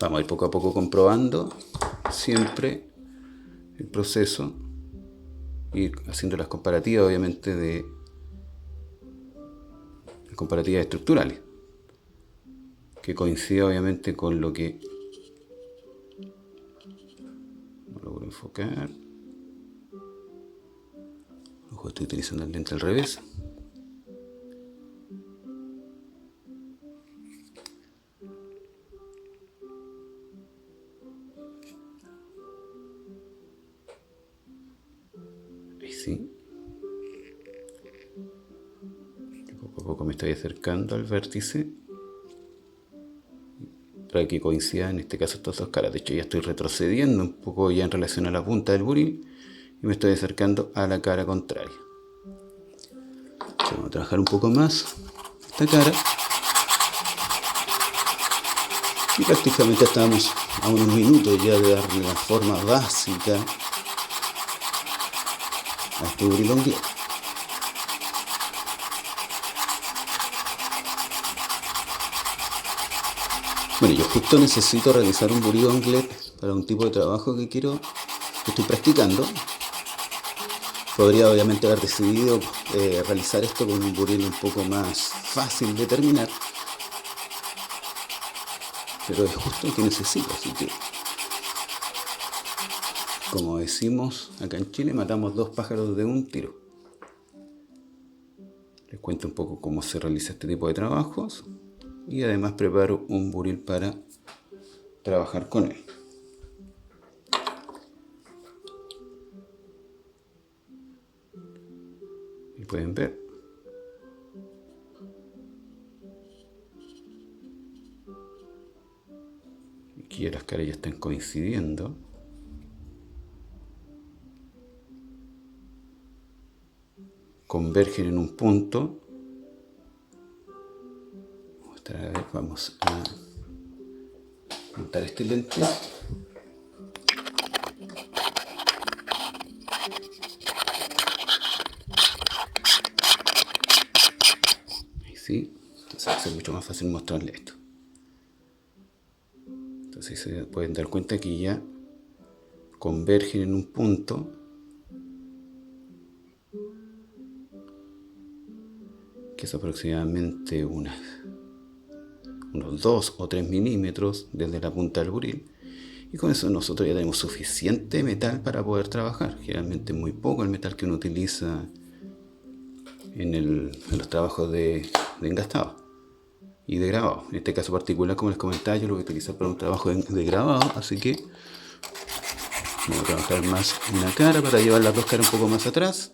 Vamos a ir poco a poco comprobando siempre el proceso y haciendo las comparativas, obviamente, de comparativas estructurales, que coincida obviamente con lo que no logro enfocar. Ojo, estoy utilizando el lente al revés. Sí. Poco a poco me estoy acercando al vértice para que coincidan en este caso estas dos caras. De hecho ya estoy retrocediendo un poco ya en relación a la punta del buril y me estoy acercando a la cara contraria. Vamos a trabajar un poco más esta cara y prácticamente estamos a unos minutos ya de darle la forma básica a este buril onglet. Bueno, yo justo necesito realizar un buril onglet para un tipo de trabajo que estoy practicando. Podría obviamente haber decidido realizar esto con un buril un poco más fácil de terminar, pero es justo el que necesito, así que, como decimos acá en Chile, matamos 2 pájaros de un tiro. Les cuento un poco cómo se realiza este tipo de trabajos y además preparo un buril para trabajar con él. Y pueden ver aquí ya las caras ya están coincidiendo. Convergen en un punto. Vamos a montar este lente. Ahí sí. Entonces va a ser mucho más fácil mostrarle esto. Entonces se pueden dar cuenta que ya convergen en un punto. Que es aproximadamente unos 2 o 3 milímetros desde la punta del buril, y con eso nosotros ya tenemos suficiente metal para poder trabajar. Generalmente muy poco el metal que uno utiliza en los trabajos de engastado, y de grabado. En este caso particular, como les comentaba, yo lo voy a utilizar para un trabajo de grabado, así que voy a trabajar más una cara para llevar las dos caras un poco más atrás.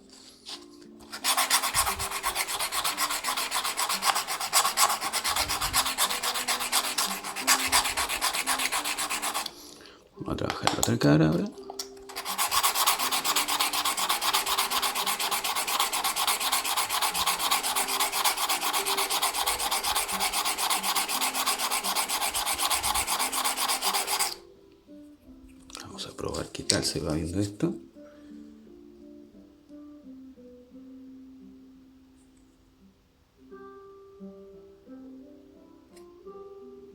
Vamos a trabajar la otra cara ahora. Vamos a probar qué tal se va viendo esto.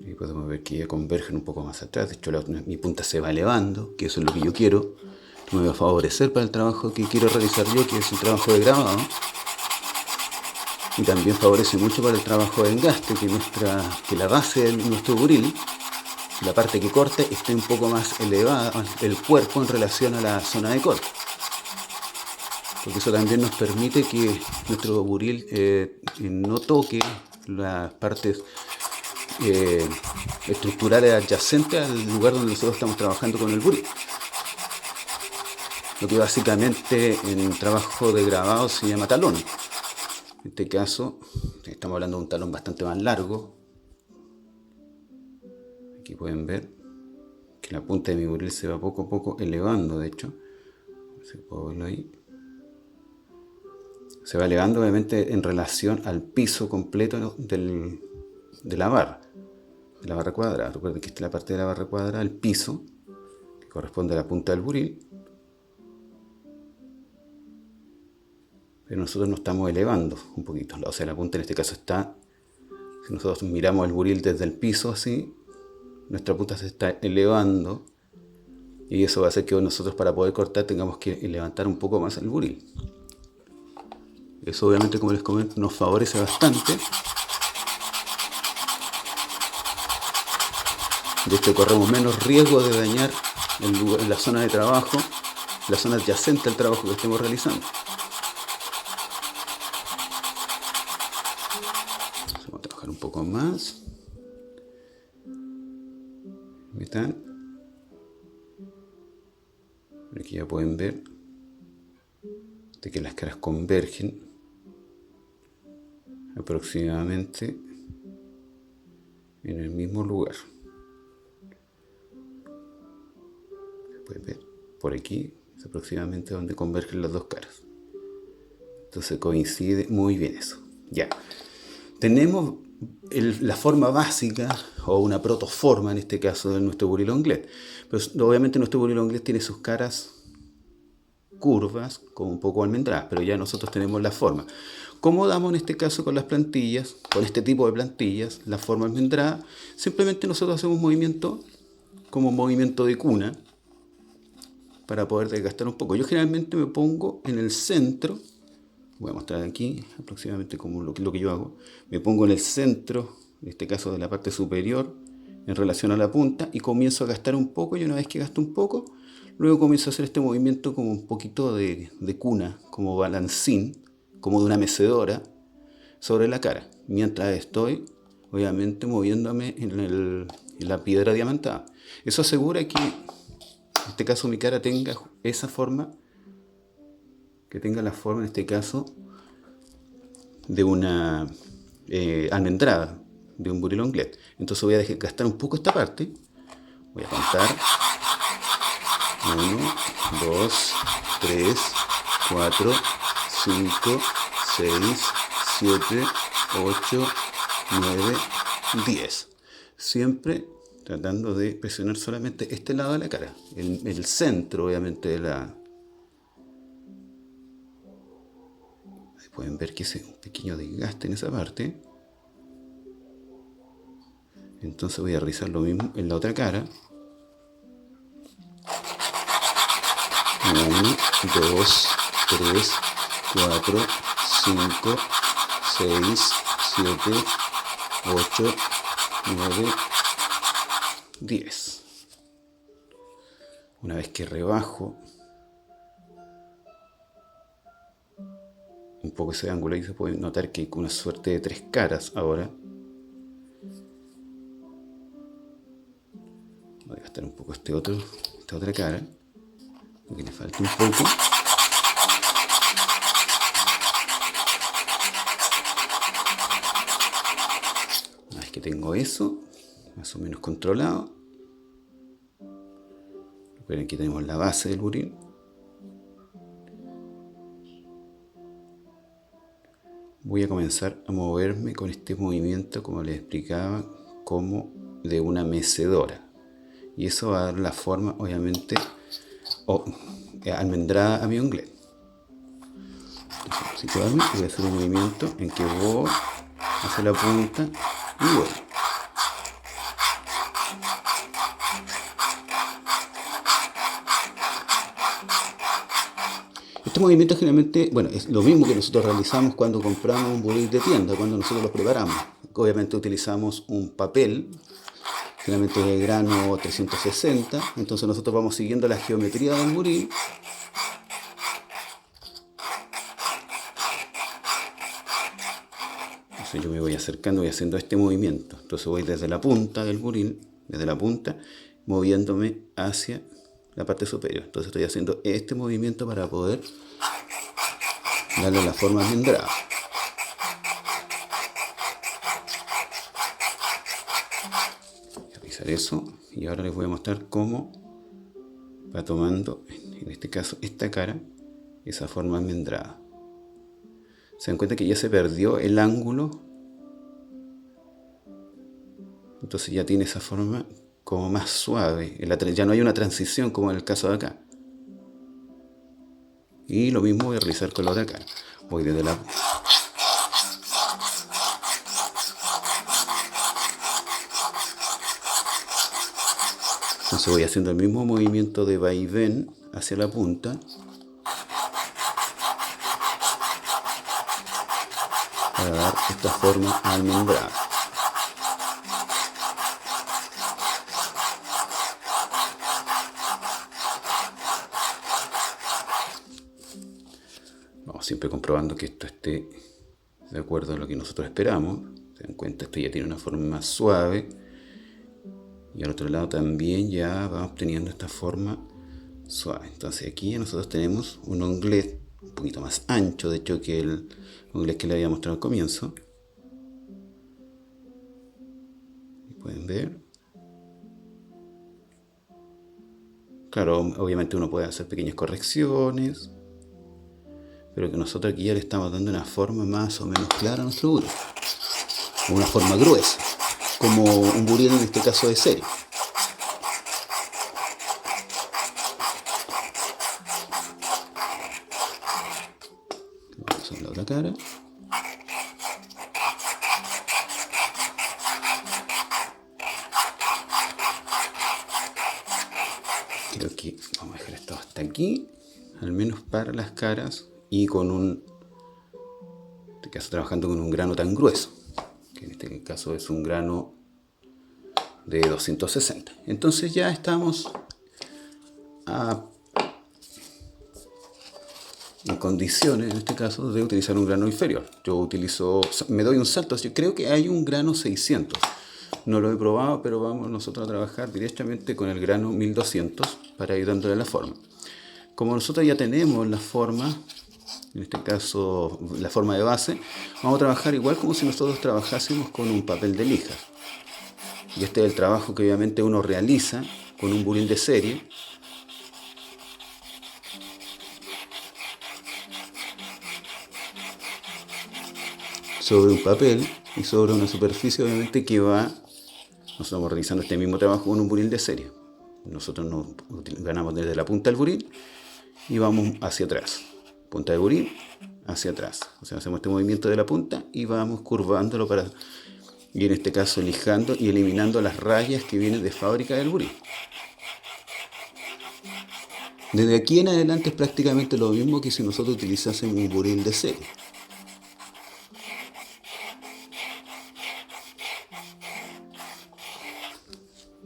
Y podemos ver que ya convergen un poco más atrás. De hecho, mi punta se va elevando, que eso es lo que yo quiero. Esto me va a favorecer para el trabajo que quiero realizar yo, que es un trabajo de grabado. Y también favorece mucho para el trabajo de engaste, que la base de nuestro buril, la parte que corte, esté un poco más elevada, el cuerpo en relación a la zona de corte. Porque eso también nos permite que nuestro buril no toque las partes estructurales adyacentes al lugar donde nosotros estamos trabajando con el buril. Lo que básicamente en trabajo de grabado se llama talón. En este caso estamos hablando de un talón bastante más largo. Aquí pueden ver que la punta de mi buril se va poco a poco elevando, de hecho. A ver si puedo verlo ahí. Se va elevando obviamente en relación al piso completo de la barra cuadrada. Recuerden que esta es la parte de la barra cuadrada, el piso, que corresponde a la punta del buril. Pero nosotros nos estamos elevando un poquito. O sea, la punta en este caso está, si nosotros miramos el buril desde el piso así, nuestra punta se está elevando. Y eso va a hacer que nosotros para poder cortar tengamos que levantar un poco más el buril. Eso obviamente, como les comento, nos favorece bastante. De hecho, corremos menos riesgo de dañar la zona de trabajo, la zona adyacente al trabajo que estemos realizando. Vamos a trabajar un poco más. ¿Están? Aquí ya pueden ver de que las caras convergen aproximadamente en el mismo lugar. Se puede ver por aquí, es aproximadamente donde convergen las dos caras. Entonces coincide muy bien eso. Ya. Tenemos la forma básica, o una protoforma en este caso, de nuestro buril onglet. Pero obviamente nuestro buril onglet tiene sus caras curvas, como un poco almendradas, pero ya nosotros tenemos la forma. ¿Cómo damos en este caso con las plantillas, con este tipo de plantillas, la forma almendrada? Simplemente nosotros hacemos un movimiento como movimiento de cuna para poder desgastar un poco. Yo generalmente me pongo en el centro. Voy a mostrar aquí aproximadamente como lo que yo hago. Me pongo en el centro, en este caso de la parte superior, en relación a la punta, y comienzo a gastar un poco, y una vez que gasto un poco, luego comienzo a hacer este movimiento como un poquito de cuna, como balancín, como de una mecedora, sobre la cara, mientras estoy, obviamente, moviéndome en la piedra diamantada. Eso asegura que, en este caso, mi cara tenga esa forma, que tenga la forma, en este caso, de una almendrada, de un buril onglet. Entonces voy a gastar un poco esta parte. Voy a contar 1, 2, 3, 4, 5, 6, 7, 8, 9, 10. Siempre tratando de presionar solamente este lado de la cara, el centro obviamente de la... Ahí pueden ver que hice un pequeño desgaste en esa parte. Entonces voy a realizar lo mismo en la otra cara. 1, 2, 3, 4, 5, 6, 7, 8, 9, 10. Una vez que rebajo un poco ese ángulo, ahí se puede notar que hay una suerte de tres caras ahora. aplastar un poco esta otra cara, porque le falta un poco. Una vez que tengo eso más o menos controlado, recuerden que tenemos la base del buril. Voy a comenzar a moverme con este movimiento, como les explicaba, como de una mecedora. Y eso va a dar la forma, obviamente, almendrada a mi onglet. Entonces, situarme, voy a hacer un movimiento en que voy hacia la punta y voy. Este movimiento generalmente, bueno, es lo mismo que nosotros realizamos cuando compramos un buril de tienda, cuando nosotros los preparamos. Obviamente utilizamos un papel, generalmente de grano 360, entonces nosotros vamos siguiendo la geometría del buril. Entonces yo me voy acercando, voy haciendo este movimiento. Entonces voy desde la punta del buril, desde la punta, moviéndome hacia la parte superior. Entonces estoy haciendo este movimiento para poder darle la forma almendrada. Voy a realizar eso y ahora les voy a mostrar cómo va tomando, en este caso, esta cara, esa forma almendrada. Se dan cuenta que ya se perdió el ángulo, entonces ya tiene esa forma como más suave, ya no hay una transición como en el caso de acá. Y lo mismo voy a realizar con la otra cara. Voy desde la... Entonces voy haciendo el mismo movimiento de vaivén hacia la punta. Para dar esta forma almendrada. Vamos siempre comprobando que esto esté de acuerdo a lo que nosotros esperamos. Se dan cuenta, esto ya tiene una forma más suave. Y al otro lado también ya va obteniendo esta forma suave. Entonces aquí nosotros tenemos un onglet un poquito más ancho, de hecho, que el onglet que le había mostrado al comienzo. Y pueden ver. Claro, obviamente uno puede hacer pequeñas correcciones, pero que nosotros aquí ya le estamos dando una forma más o menos clara a nuestro buril. Una forma gruesa, como un buril en este caso de serie. Vamos a hacer la otra cara. Creo que vamos a dejar esto hasta aquí, al menos para las caras, y con en este caso trabajando con un grano tan grueso, que en este caso es un grano de 260. Entonces ya estamos en condiciones, en este caso, de utilizar un grano inferior. Me doy un salto, yo creo que hay un grano 600. No lo he probado, pero vamos nosotros a trabajar directamente con el grano 1200 para ir dándole la forma. Como nosotros ya tenemos la forma, en este caso la forma de base, vamos a trabajar igual como si nosotros trabajásemos con un papel de lija. Y este es el trabajo que obviamente uno realiza con un buril de serie. Sobre un papel y sobre una superficie obviamente que nosotros vamos realizando este mismo trabajo con un buril de serie. Nosotros nos ganamos desde la punta del buril y vamos hacia atrás. Punta del buril hacia atrás. O sea, hacemos este movimiento de la punta y vamos curvándolo y en este caso lijando y eliminando las rayas que vienen de fábrica del buril. Desde aquí en adelante es prácticamente lo mismo que si nosotros utilizásemos un buril de serie.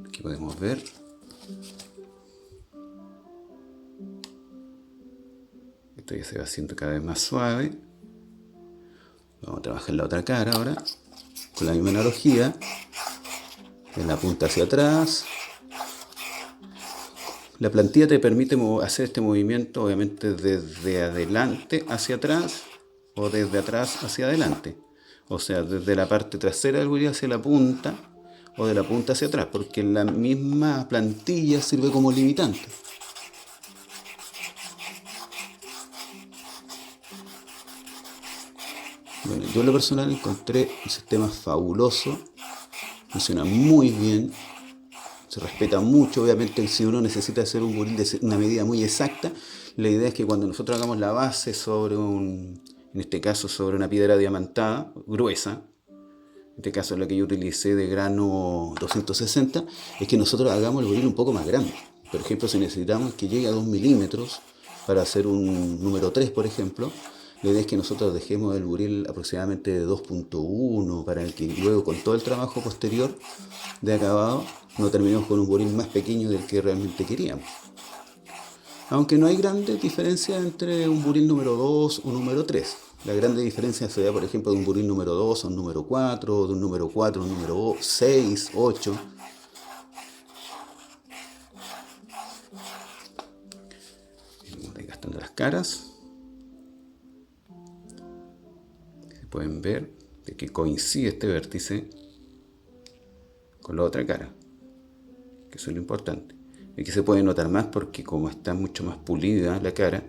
Aquí podemos ver. Esto ya se va haciendo cada vez más suave. Vamos a trabajar la otra cara ahora, con la misma analogía. De la punta hacia atrás. La plantilla te permite hacer este movimiento obviamente desde adelante hacia atrás o desde atrás hacia adelante. O sea, desde la parte trasera del buril hacia la punta o de la punta hacia atrás, porque la misma plantilla sirve como limitante. Bueno, yo en lo personal encontré un sistema fabuloso, funciona muy bien, se respeta mucho. Obviamente, si uno necesita hacer un buril de una medida muy exacta, la idea es que cuando nosotros hagamos la base sobre en este caso sobre una piedra diamantada, gruesa, en este caso la que yo utilicé de grano 260, es que nosotros hagamos el buril un poco más grande. Por ejemplo, si necesitamos que llegue a 2 milímetros para hacer un número 3, por ejemplo, la idea es que nosotros dejemos el buril aproximadamente de 2.1 para que luego con todo el trabajo posterior de acabado no terminemos con un buril más pequeño del que realmente queríamos. Aunque no hay grandes diferencias entre un buril número 2 o número 3. La grande diferencia se da, por ejemplo, de un buril número 2 a un número 4, de un número 4 a un número 6, 8. Vamos desgastando las caras. Se pueden ver de que coincide este vértice con la otra cara, que eso es lo importante. Aquí se puede notar más porque como está mucho más pulida la cara,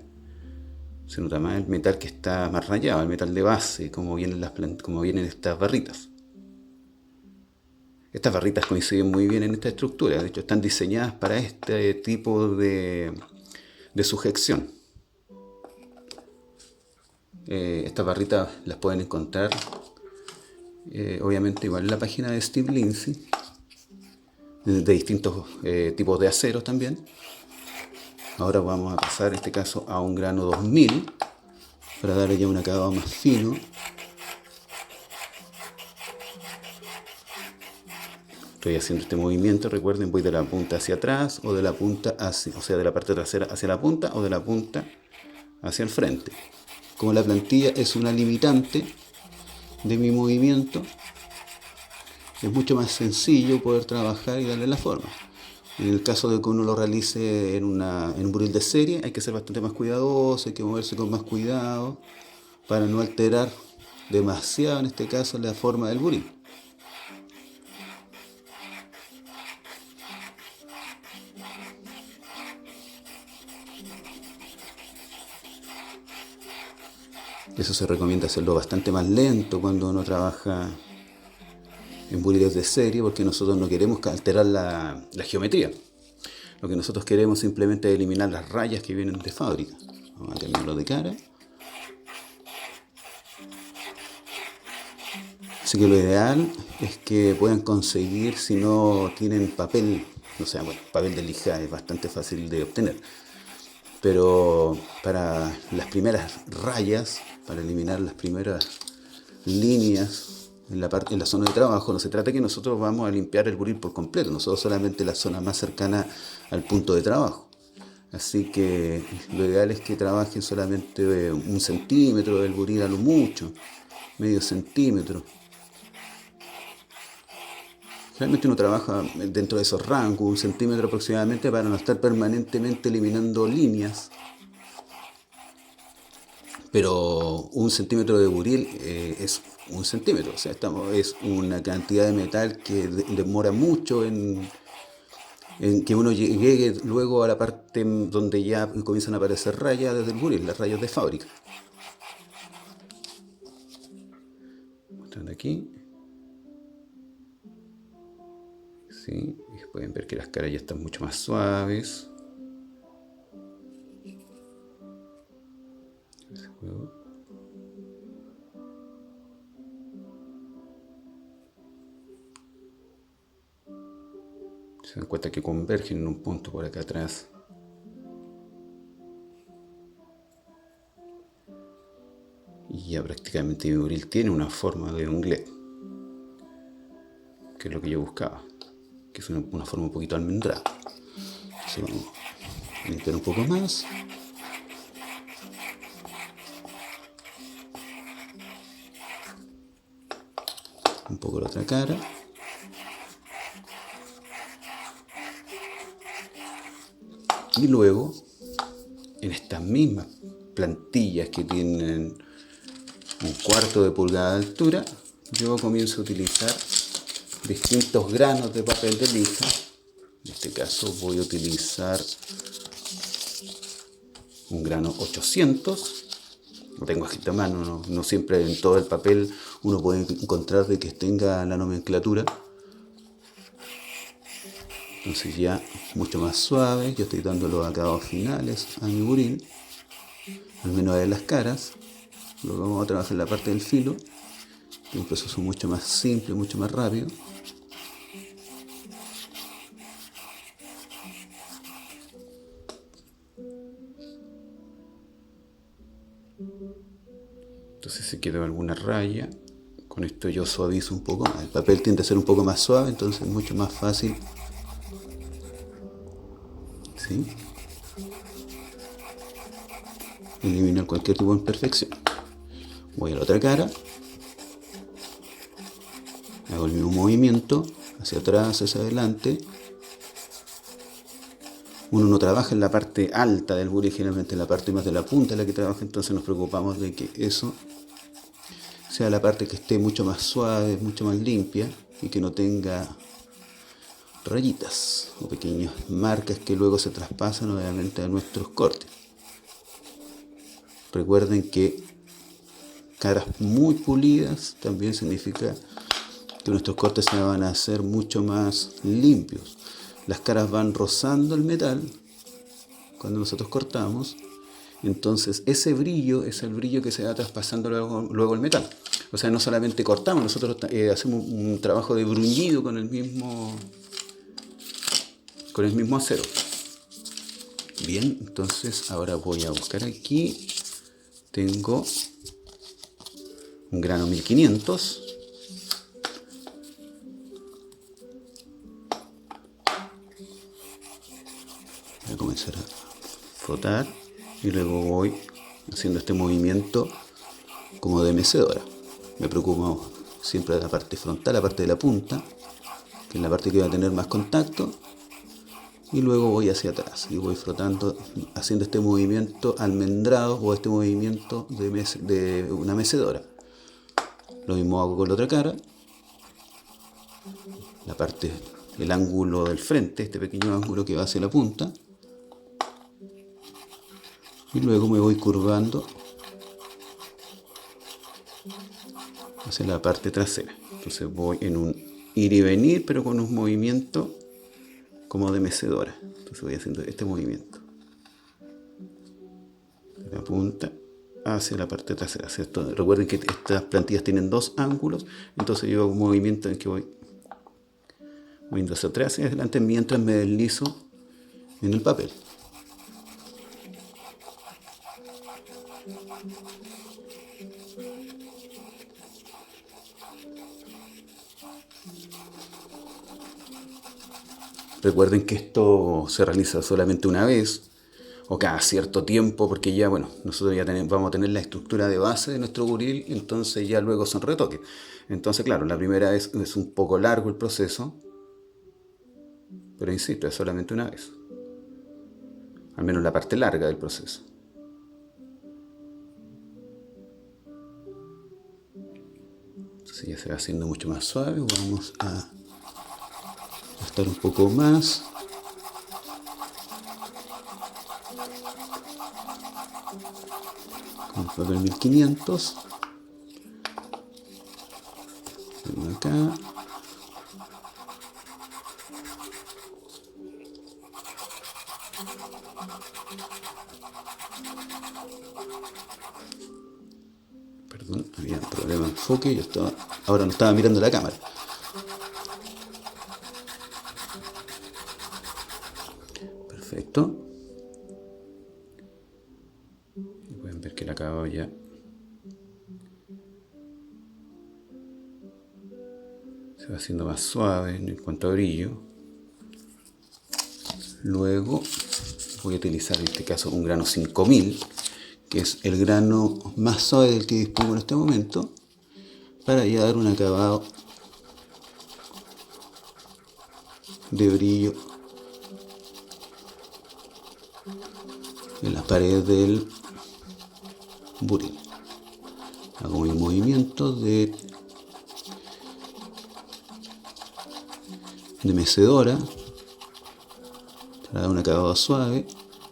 se nota más el metal que está más rayado, el metal de base, como vienen estas barritas. Estas barritas coinciden muy bien en esta estructura, de hecho están diseñadas para este tipo de sujeción. Estas barritas las pueden encontrar obviamente igual en la página de Steve Lindsay, de distintos tipos de aceros también. Ahora vamos a pasar en este caso a un grano 2000 para darle ya un acabado más fino. Estoy haciendo este movimiento, recuerden, voy de la punta hacia atrás o de la punta hacia, o sea, de la parte trasera hacia la punta o de la punta hacia el frente. Como la plantilla es una limitante de mi movimiento, es mucho más sencillo poder trabajar y darle la forma. En el caso de que uno lo realice en un buril de serie, hay que ser bastante más cuidadoso, hay que moverse con más cuidado para no alterar demasiado, en este caso, la forma del buril. Eso se recomienda hacerlo bastante más lento cuando uno trabaja en buriles de serie, porque nosotros no queremos alterar la geometría. Lo que nosotros queremos simplemente es eliminar las rayas que vienen de fábrica. Vamos a cambiarlo de cara. Así que lo ideal es que puedan conseguir, si no tienen papel, o sea, bueno, papel de lija es bastante fácil de obtener, pero para las primeras rayas, para eliminar las primeras líneas en la zona de trabajo, no se trata que nosotros vamos a limpiar el buril por completo, nosotros solamente la zona más cercana al punto de trabajo. Así que lo ideal es que trabajen solamente 1 centímetro del buril a lo mucho, medio centímetro. Realmente uno trabaja dentro de esos rangos, 1 centímetro aproximadamente, para no estar permanentemente eliminando líneas. Pero 1 centímetro de buril es 1 centímetro, o sea, es una cantidad de metal que demora mucho en que uno llegue luego a la parte donde ya comienzan a aparecer rayas desde el buril, las rayas de fábrica. Mostrando aquí. ¿Sí? Y pueden ver que las caras ya están mucho más suaves. Se dan cuenta que convergen en un punto por acá atrás. Y ya prácticamente mi buril tiene una forma de unglet, que es lo que yo buscaba, que es una forma un poquito almendrada. Entonces vamos a limpiar un poco más. Un poco la otra cara. Y luego, en estas mismas plantillas que tienen 1/4 de pulgada de altura, yo comienzo a utilizar distintos granos de papel de lija. En este caso voy a utilizar un grano 800. Lo tengo aquí a mano, no siempre en todo el papel uno puede encontrar de que tenga la nomenclatura. Entonces ya mucho más suave, yo estoy dando los acabados finales a mi buril, al menos en las caras. Luego vamos a trabajar la parte del filo, que es un proceso mucho más simple, mucho más rápido. Entonces si quedó alguna raya, con esto yo suavizo un poco más. El papel tiende a ser un poco más suave, entonces es mucho más fácil. ¿Sí? Eliminar cualquier tipo de imperfección. Voy a la otra cara, hago el mismo movimiento, hacia atrás, hacia adelante. Uno no trabaja en la parte alta del buril, generalmente en la parte más de la punta es la que trabaja, entonces nos preocupamos de que eso sea la parte que esté mucho más suave, mucho más limpia y que no tenga rayitas o pequeñas marcas que luego se traspasan obviamente a nuestros cortes. Recuerden que caras muy pulidas también significa que nuestros cortes se van a hacer mucho más limpios. Las caras van rozando el metal cuando nosotros cortamos, entonces ese brillo es el brillo que se va traspasando luego el metal. O sea, no solamente cortamos, nosotros hacemos un trabajo de bruñido con el mismo acero. Bien, entonces ahora voy a buscar aquí, tengo un grano 1500. Voy a comenzar a frotar y luego voy haciendo este movimiento como de mecedora. Me preocupo siempre de la parte frontal, la parte de la punta, que es la parte que va a tener más contacto, y luego voy hacia atrás y voy frotando, haciendo este movimiento almendrado o este movimiento de una mecedora. Lo mismo hago con la otra cara, la parte, el ángulo del frente, este pequeño ángulo que va hacia la punta, y luego me voy curvando hacia la parte trasera. Entonces voy en un ir y venir, pero con un movimiento como de mecedora. Entonces voy haciendo este movimiento de la punta hacia la parte trasera, ¿cierto? Recuerden que estas plantillas tienen dos ángulos, entonces yo hago un movimiento en que voy moviendo hacia atrás y hacia adelante mientras me deslizo en el papel. Recuerden que esto se realiza solamente una vez o cada cierto tiempo, porque ya, bueno, nosotros ya vamos a tener la estructura de base de nuestro buril, entonces ya luego son retoques. Entonces, claro, la primera vez es un poco largo el proceso, pero insisto, es solamente una vez. Al menos la parte larga del proceso. Entonces ya se va haciendo mucho más suave, vamos a estar un poco más. Con papel 1500. Vengo acá. Perdón, había un problema de enfoque, ahora no estaba mirando la cámara. Perfecto. Y pueden ver que el acabado ya se va haciendo más suave en cuanto a brillo. Luego voy a utilizar en este caso un grano 5000, que es el grano más suave del que dispongo en este momento, para ya dar un acabado de brillo en la pared del buril. Hago mi movimiento de mecedora para dar un acabado suave.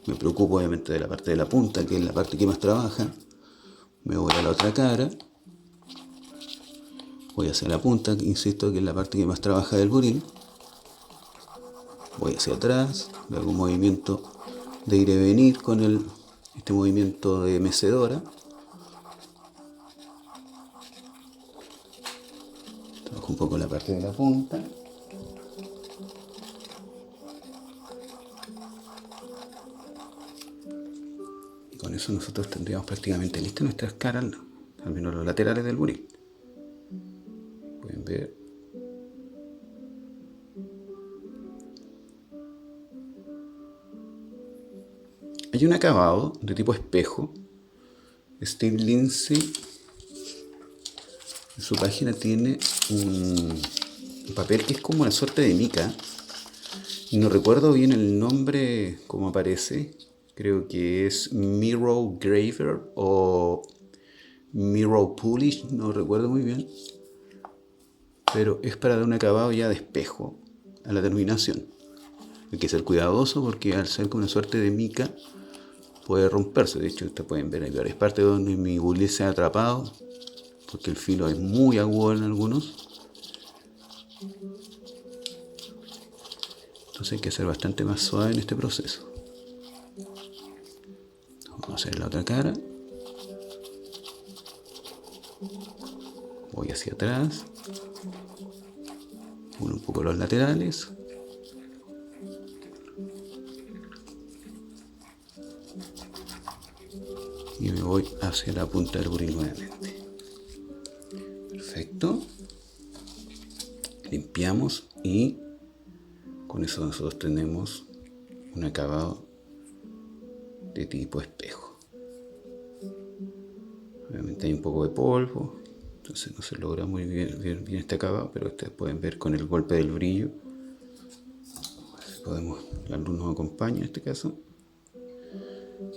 Me preocupo obviamente de la parte de la punta, que es la parte que más trabaja. Me voy a la otra cara. Voy hacia la punta, insisto, que es la parte que más trabaja del buril. Voy hacia atrás, hago un movimiento de ir y venir con este movimiento de mecedora. Trabajo un poco la parte de la punta. Y con eso nosotros tendríamos prácticamente listas nuestras caras, al menos los laterales del buril. Pueden ver. Hay un acabado de tipo espejo. Steve Lindsay en su página tiene un papel que es como una suerte de mica. No recuerdo bien el nombre como aparece. Creo que es Mirror Graver o Mirror Polish, no recuerdo muy bien. Pero es para dar un acabado ya de espejo a la terminación. Hay que ser cuidadoso porque al ser como una suerte de mica puede romperse. De hecho, ustedes pueden ver, hay varias partes donde mi buril se ha atrapado porque el filo es muy agudo en algunos. Entonces hay que ser bastante más suave en este proceso. Vamos a hacer la otra cara. Voy hacia atrás. Uno un poco los laterales. Y me voy hacia la punta del buril nuevamente. Perfecto. Limpiamos y con eso nosotros tenemos un acabado de tipo espejo. Obviamente hay un poco de polvo, entonces no se logra muy bien este acabado, pero ustedes pueden ver con el golpe del brillo. La luz nos acompaña en este caso.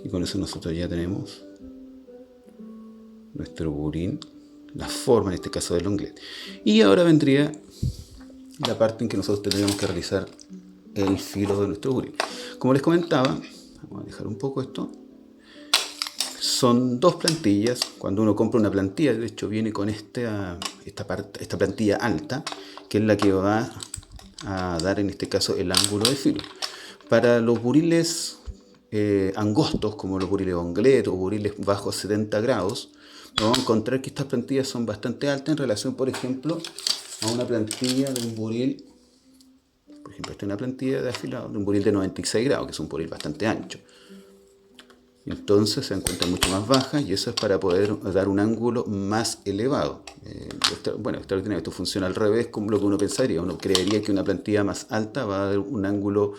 Y con eso nosotros ya tenemos nuestro buril, la forma en este caso del longlet. Y ahora vendría la parte en que nosotros tendríamos que realizar el filo de nuestro buril. Como les comentaba, vamos a dejar un poco esto. Son dos plantillas. Cuando uno compra una plantilla, de hecho viene con esta plantilla alta, que es la que va a dar en este caso el ángulo de filo. Para los buriles angostos, como los buriles onglet o buriles bajos 70 grados, vamos a encontrar que estas plantillas son bastante altas en relación, por ejemplo, a una plantilla de un buril. Por ejemplo, esta es una plantilla de afilado de un buril de 96 grados, que es un buril bastante ancho. Entonces se encuentra mucho más baja y eso es para poder dar un ángulo más elevado. Extraordinario, esto funciona al revés como lo que uno pensaría. Uno creería que una plantilla más alta va a dar un ángulo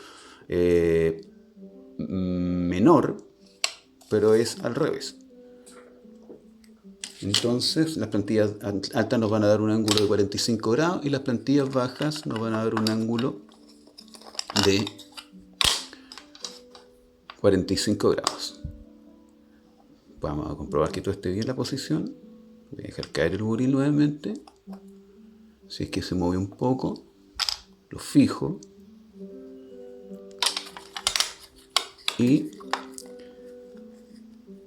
menor, pero es al revés. Entonces las plantillas altas nos van a dar un ángulo de 45 grados y las plantillas bajas nos van a dar un ángulo de 45 grados. Vamos a comprobar que todo esté bien la posición. Voy a dejar caer el buril nuevamente. Si es que se mueve un poco, lo fijo. Y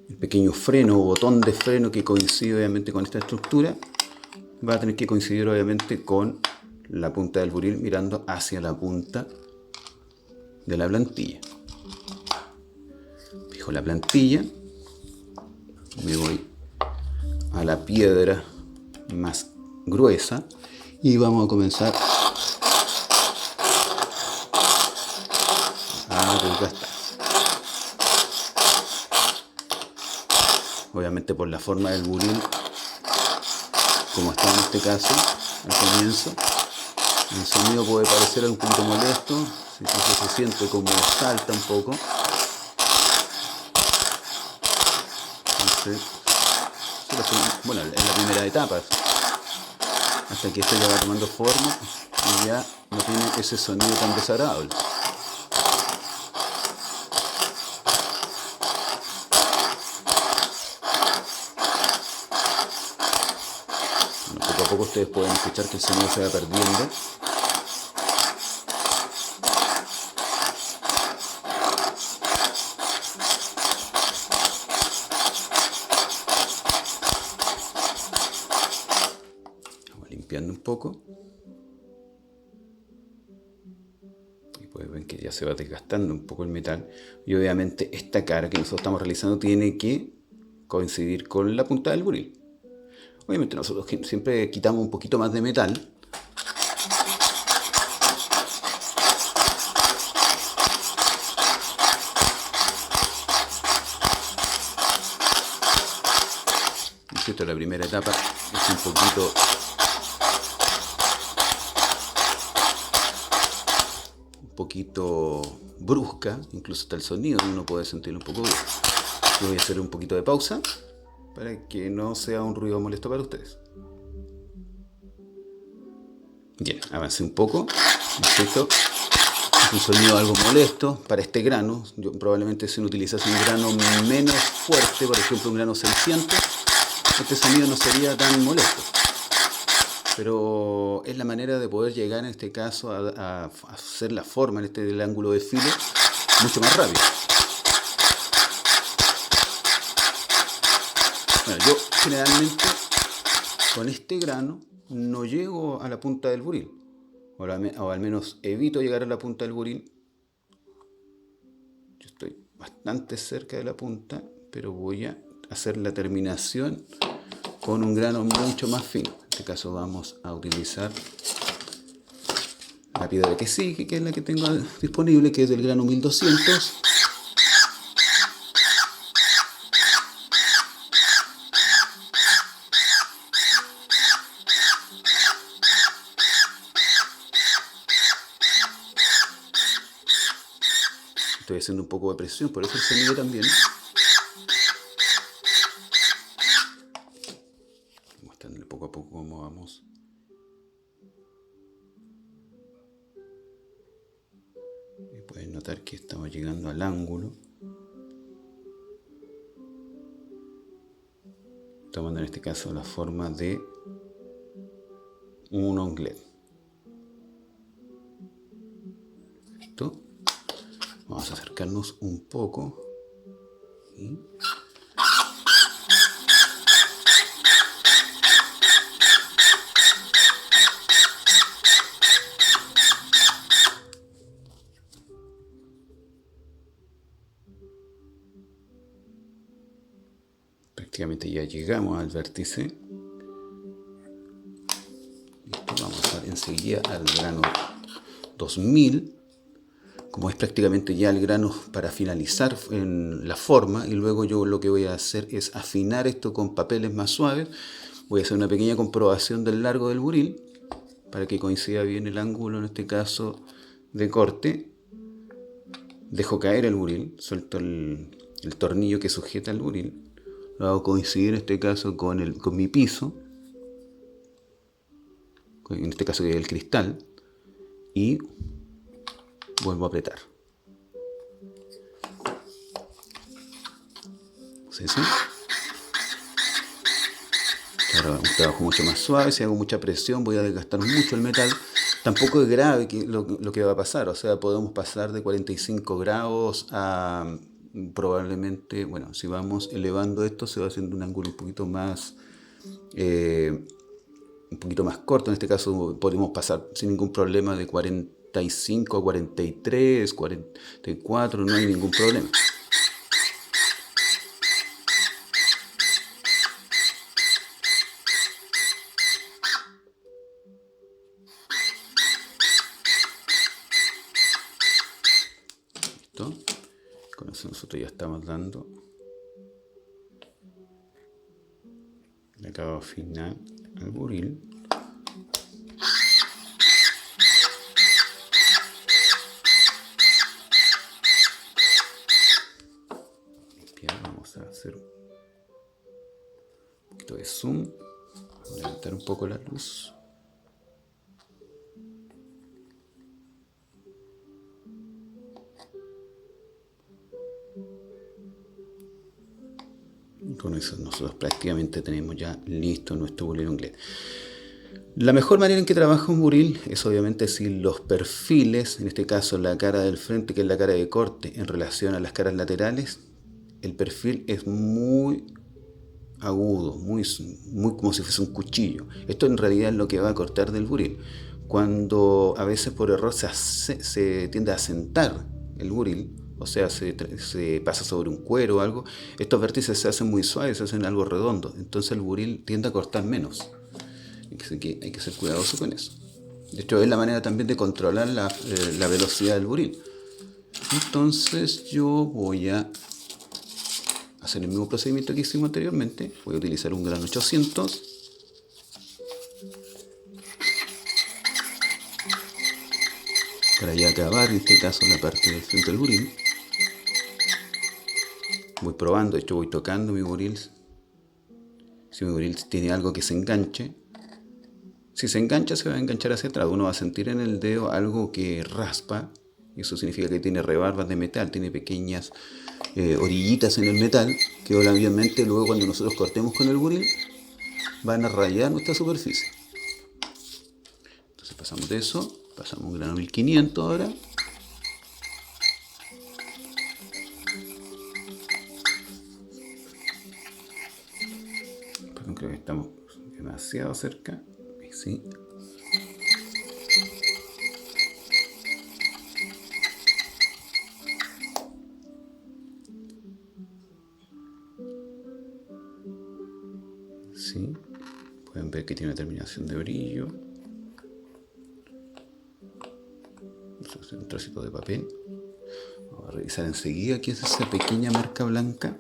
el pequeño freno o botón de freno que coincide obviamente con esta estructura va a tener que coincidir obviamente con la punta del buril mirando hacia la punta de la plantilla. Fijo la plantilla. Me voy a la piedra más gruesa y vamos a comenzar a desgastar. Obviamente por la forma del buril, como está en este caso al comienzo, el sonido puede parecer un poquito molesto, incluso se siente como salta un poco. Bueno, en la primera etapa, hasta que esto ya va tomando forma y ya no tiene ese sonido tan desagradable. poco ustedes pueden escuchar que el sonido se va perdiendo. Vamos limpiando un poco. Y pueden ver que ya se va desgastando un poco el metal. Y obviamente esta cara que nosotros estamos realizando tiene que coincidir con la punta del buril. Obviamente nosotros siempre quitamos un poquito más de metal. Insisto, la primera etapa es un poquito brusca, incluso hasta el sonido uno puede sentirlo un poco brusco. Yo voy a hacer un poquito de pausa para que no sea un ruido molesto para ustedes. Bien, avancé un poco. Insisto, es un sonido algo molesto para este grano. Yo probablemente si uno utilizase un grano menos fuerte, por ejemplo un grano 600, este sonido no sería tan molesto. Pero es la manera de poder llegar en este caso a hacer la forma en este del ángulo de filo mucho más rápido. Bueno, yo generalmente con este grano no llego a la punta del buril, o al menos evito llegar a la punta del buril. Yo estoy bastante cerca de la punta, pero voy a hacer la terminación con un grano mucho más fino. En este caso vamos a utilizar la piedra que sigue, que es la que tengo disponible, que es del grano 1200. Estoy haciendo un poco de presión, por eso el sonido también. Mostrándole poco a poco cómo vamos. Y pueden notar que estamos llegando al ángulo. Tomando en este caso la forma de un onglet. Listo. Vamos a acercarnos un poco. ¿Sí? Prácticamente ya llegamos al vértice. Listo, vamos a enseguida al grano 2000. Como es prácticamente ya el grano para finalizar en la forma, y luego yo lo que voy a hacer es afinar esto con papeles más suaves. Voy a hacer una pequeña comprobación del largo del buril para que coincida bien el ángulo, en este caso de corte. Dejo caer el buril, suelto el tornillo que sujeta el buril, lo hago coincidir en este caso con mi piso, en este caso que es el cristal, y vuelvo a apretar. ¿Sí? Ahora un trabajo mucho más suave. Si hago mucha presión voy a desgastar mucho el metal. Tampoco es grave lo que va a pasar. O sea, podemos pasar de 45 grados a probablemente, bueno, si vamos elevando esto se va haciendo un ángulo un poquito más corto. En este caso podemos pasar sin ningún problema de 45 a 43, 44, no hay ningún problema. ¿Listo? Con eso nosotros ya estamos dando el acabado final al buril. Vamos a hacer un poquito de zoom, vamos a levantar un poco la luz. Y con eso nosotros prácticamente tenemos ya listo nuestro buril onglet. La mejor manera en que trabaja un buril es obviamente si los perfiles, en este caso la cara del frente, que es la cara de corte, en relación a las caras laterales, el perfil es muy agudo, muy como si fuese un cuchillo. Esto en realidad es lo que va a cortar del buril. Cuando a veces por error se tiende a sentar el buril, o sea, se pasa sobre un cuero o algo, estos vértices se hacen muy suaves, se hacen algo redondo, entonces el buril tiende a cortar menos. Hay que ser cuidadoso con eso. De hecho, es la manera también de controlar la velocidad del buril. Entonces yo voy a hacer el mismo procedimiento que hicimos anteriormente. Voy a utilizar un gran 800 para ya acabar, en este caso, la parte del frente del buril. Voy probando, de hecho voy tocando mi buril. Si mi buril tiene algo que se enganche, si se engancha, se va a enganchar hacia atrás. Uno va a sentir en el dedo algo que raspa. Eso significa que tiene rebarbas de metal, tiene pequeñas orillitas en el metal, que obviamente luego cuando nosotros cortemos con el buril van a rayar nuestra superficie. Entonces pasamos de eso, pasamos un grano 1500 ahora. Perdón, creo que estamos demasiado cerca. Sí. Sí. Pueden ver que tiene una terminación de brillo. Vamos a hacer un trocito de papel. Vamos a revisar enseguida qué es esa pequeña marca blanca.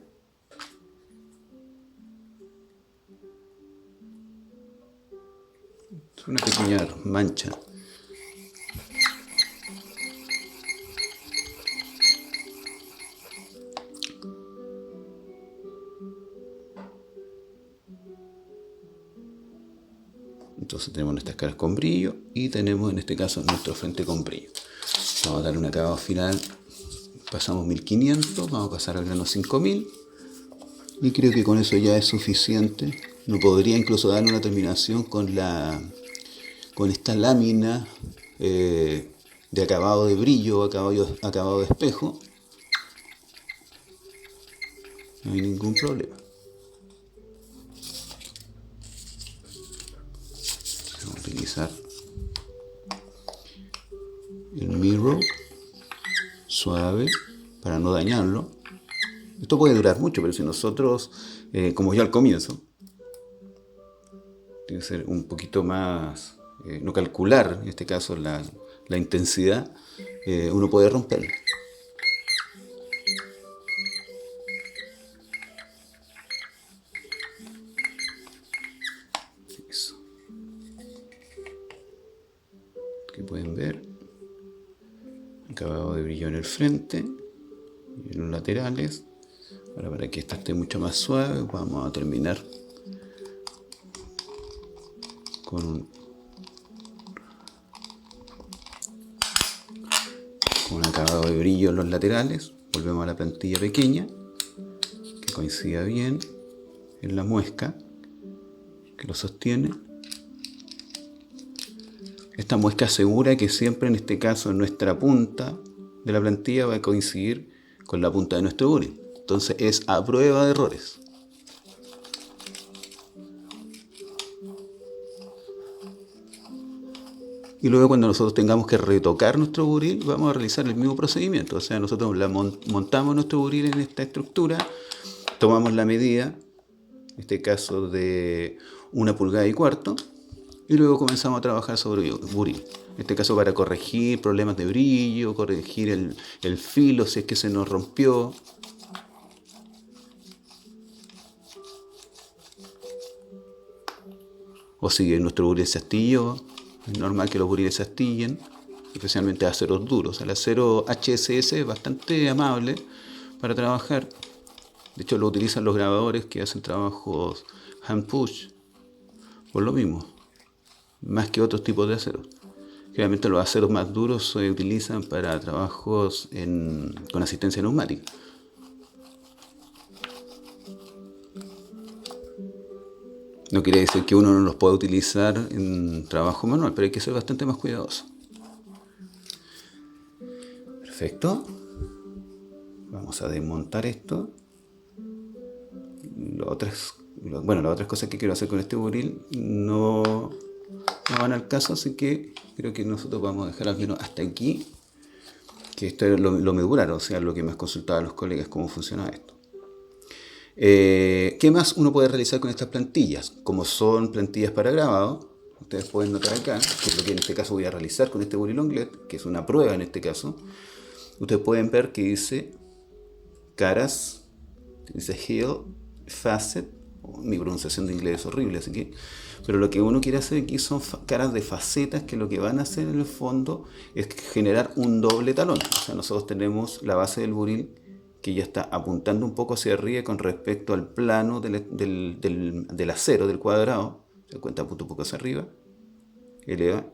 Es una pequeña mancha. Entonces tenemos nuestras caras con brillo y tenemos en este caso nuestro frente con brillo. Vamos a darle un acabado final. Pasamos 1500, vamos a pasar al grano 5000 y creo que con eso ya es suficiente. No podría incluso darle una terminación con esta lámina de acabado de brillo, acabado de espejo. No hay ningún problema. Vamos a utilizar el mirror suave para no dañarlo. Esto puede durar mucho, pero si nosotros, como ya al comienzo, tiene que ser un poquito más, no calcular en este caso la intensidad, uno puede romperlo. Eso. Aquí pueden ver acabado de brillo en el frente y en los laterales. Ahora, para que esta esté mucho más suave, vamos a terminar con un acabado de brillo en los laterales. Volvemos a la plantilla pequeña, que coincida bien en la muesca que lo sostiene. Esta muesca asegura que siempre, en este caso, nuestra punta de la plantilla va a coincidir con la punta de nuestro buril. Entonces es a prueba de errores. Y luego, cuando nosotros tengamos que retocar nuestro buril, vamos a realizar el mismo procedimiento. O sea, nosotros montamos nuestro buril en esta estructura, tomamos la medida, en este caso de 1,25 pulgadas, y luego comenzamos a trabajar sobre el buril. En este caso para corregir problemas de brillo, corregir el filo si es que se nos rompió. O si nuestro buril se astilló. Es normal que los buriles se astillen, especialmente aceros duros. El acero HSS es bastante amable para trabajar. De hecho, lo utilizan los grabadores que hacen trabajos hand push, por lo mismo, más que otros tipos de aceros. Generalmente los aceros más duros se utilizan para trabajos con asistencia neumática. No quiere decir que uno no los pueda utilizar en trabajo manual, pero hay que ser bastante más cuidadoso. Perfecto. Vamos a desmontar esto. Las otras cosas que quiero hacer con este buril no van al caso, así que creo que nosotros vamos a dejar al menos hasta aquí, que esto es lo medular, o sea, lo que me has consultado a los colegas, cómo funciona esto. ¿Qué más uno puede realizar con estas plantillas? Como son plantillas para grabado, ustedes pueden notar acá, que es lo que en este caso voy a realizar con este buril Onglet, que es una prueba en este caso. Ustedes pueden ver que dice caras, dice heel, facet. Mi pronunciación de inglés es horrible, así que... Pero lo que uno quiere hacer aquí son caras de facetas que lo que van a hacer en el fondo es generar un doble talón. O sea, nosotros tenemos la base del buril que ya está apuntando un poco hacia arriba con respecto al plano del acero, del cuadrado. Se cuenta, apunta un poco hacia arriba, eleva,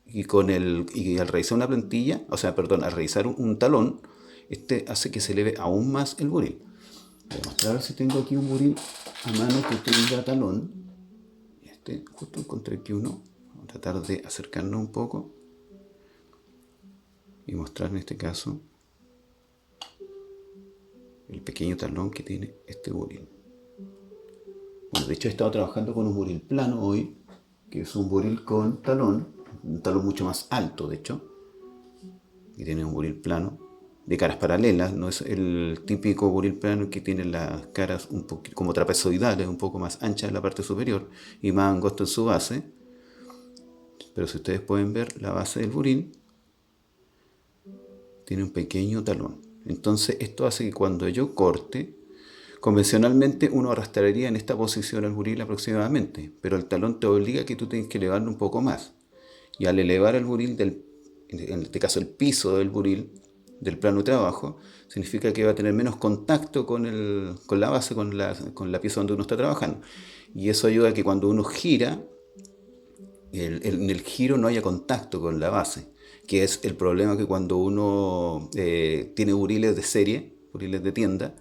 y al realizar una plantilla, al realizar un talón, este hace que se eleve aún más el buril. Voy a mostrar si tengo aquí un buril a mano que tenga talón. Justo encontré aquí uno. Vamos a tratar de acercarnos un poco y mostrar en este caso el pequeño talón que tiene este buril. Bueno, de hecho he estado trabajando con un buril plano hoy, que es un buril con talón, un talón mucho más alto de hecho, y tiene un buril plano de caras paralelas, no es el típico buril plano que tiene las caras un poquito como trapezoidales, un poco más anchas en la parte superior y más angosto en su base. Pero si ustedes pueden ver, la base del buril tiene un pequeño talón. Entonces esto hace que cuando yo corte, convencionalmente uno arrastraría en esta posición el buril aproximadamente, pero el talón te obliga a que tú tienes que elevarlo un poco más. Y al elevar el buril, en este caso el piso del buril, del plano de trabajo, significa que va a tener menos contacto con la base, con la pieza donde uno está trabajando. Y eso ayuda a que cuando uno gira, en el giro no haya contacto con la base, que es el problema que cuando uno tiene buriles de serie, buriles de tienda,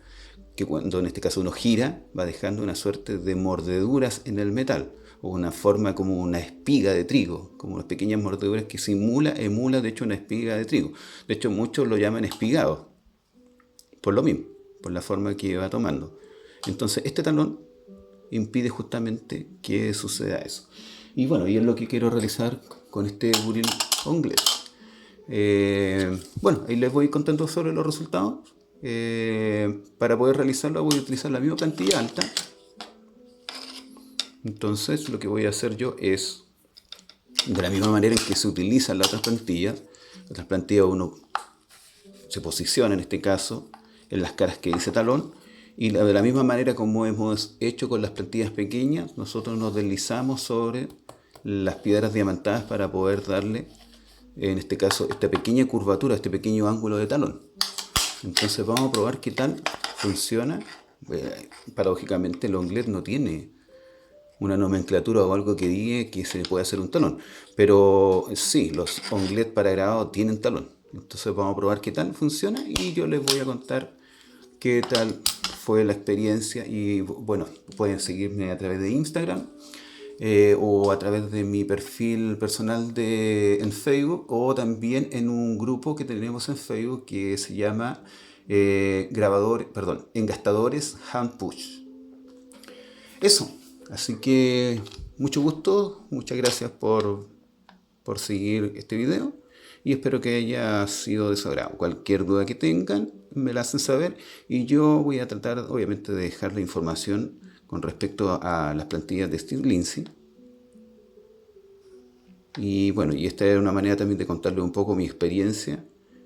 que cuando en este caso uno gira, va dejando una suerte de mordeduras en el metal, o una forma como una espiga de trigo, como unas pequeñas mordeduras que emula de hecho una espiga de trigo. De hecho muchos lo llaman espigado, por lo mismo, por la forma que va tomando. Entonces este talón impide justamente que suceda eso. Y bueno, y es lo que quiero realizar con este buril Onglet. Bueno, ahí les voy contando sobre los resultados. Para poder realizarlo voy a utilizar la misma plantilla alta. Entonces lo que voy a hacer yo es, de la misma manera en que se utilizan las otras plantillas uno se posiciona en este caso en las caras que dice talón, y de la misma manera como hemos hecho con las plantillas pequeñas, nosotros nos deslizamos sobre las piedras diamantadas para poder darle, en este caso, esta pequeña curvatura, este pequeño ángulo de talón. Entonces vamos a probar qué tal funciona. Paradójicamente el Onglet no tiene una nomenclatura o algo que diga que se puede hacer un talón, pero sí, los Onglet para grabado tienen talón. Entonces vamos a probar qué tal funciona y yo les voy a contar qué tal fue la experiencia. Y bueno, pueden seguirme a través de Instagram, o a través de mi perfil personal en Facebook, o también en un grupo que tenemos en Facebook que se llama Engastadores Hand Push. Eso, así que mucho gusto, muchas gracias por seguir este video y espero que haya sido de su agrado. Cualquier duda que tengan me la hacen saber y yo voy a tratar obviamente de dejar la información con respecto a las plantillas de Steve Lindsay. Y bueno, y esta es una manera también de contarles un poco mi experiencia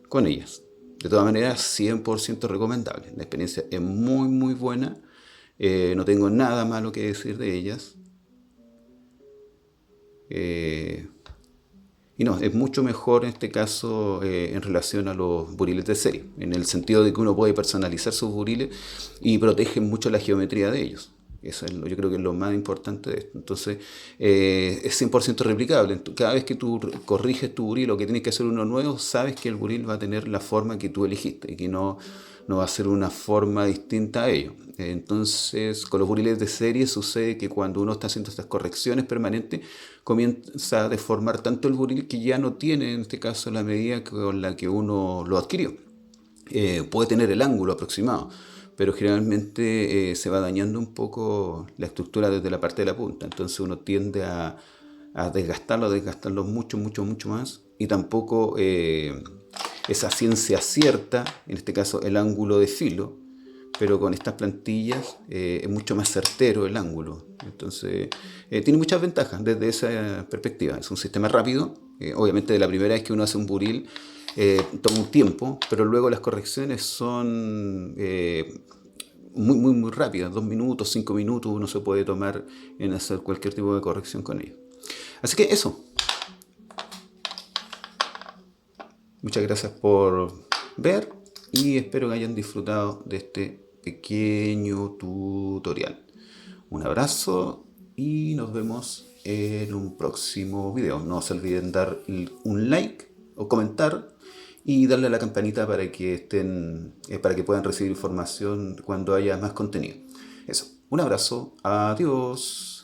con ellas. De todas maneras, 100% recomendable. La experiencia es muy muy buena. No tengo nada malo que decir de ellas. Y no, es mucho mejor en este caso en relación a los buriles de serie, en el sentido de que uno puede personalizar sus buriles y protegen mucho la geometría de ellos. Eso es yo creo que es lo más importante de esto. Entonces, es 100% replicable. Cada vez que tú corriges tu buril o que tienes que hacer uno nuevo, sabes que el buril va a tener la forma que tú elegiste y que no no va a ser una forma distinta a ello. Entonces, con los buriles de serie sucede que cuando uno está haciendo estas correcciones permanentes, comienza a deformar tanto el buril que ya no tiene, en este caso, la medida con la que uno lo adquirió. Puede tener el ángulo aproximado, pero generalmente se va dañando un poco la estructura desde la parte de la punta. Entonces uno tiende a desgastarlo mucho, mucho, mucho más. Y tampoco esa ciencia cierta, en este caso el ángulo de filo, pero con estas plantillas es mucho más certero el ángulo. Entonces tiene muchas ventajas desde esa perspectiva. Es un sistema rápido. Obviamente de la primera vez que uno hace un buril toma un tiempo, pero luego las correcciones son muy, muy, muy rápidas. 2 minutos, 5 minutos uno se puede tomar en hacer cualquier tipo de corrección con ello. Así que eso. Muchas gracias por ver y espero que hayan disfrutado de este pequeño tutorial. Un abrazo y nos vemos en un próximo video. No se olviden dar un like o comentar y darle a la campanita para que para que puedan recibir información cuando haya más contenido. Eso. Un abrazo. Adiós.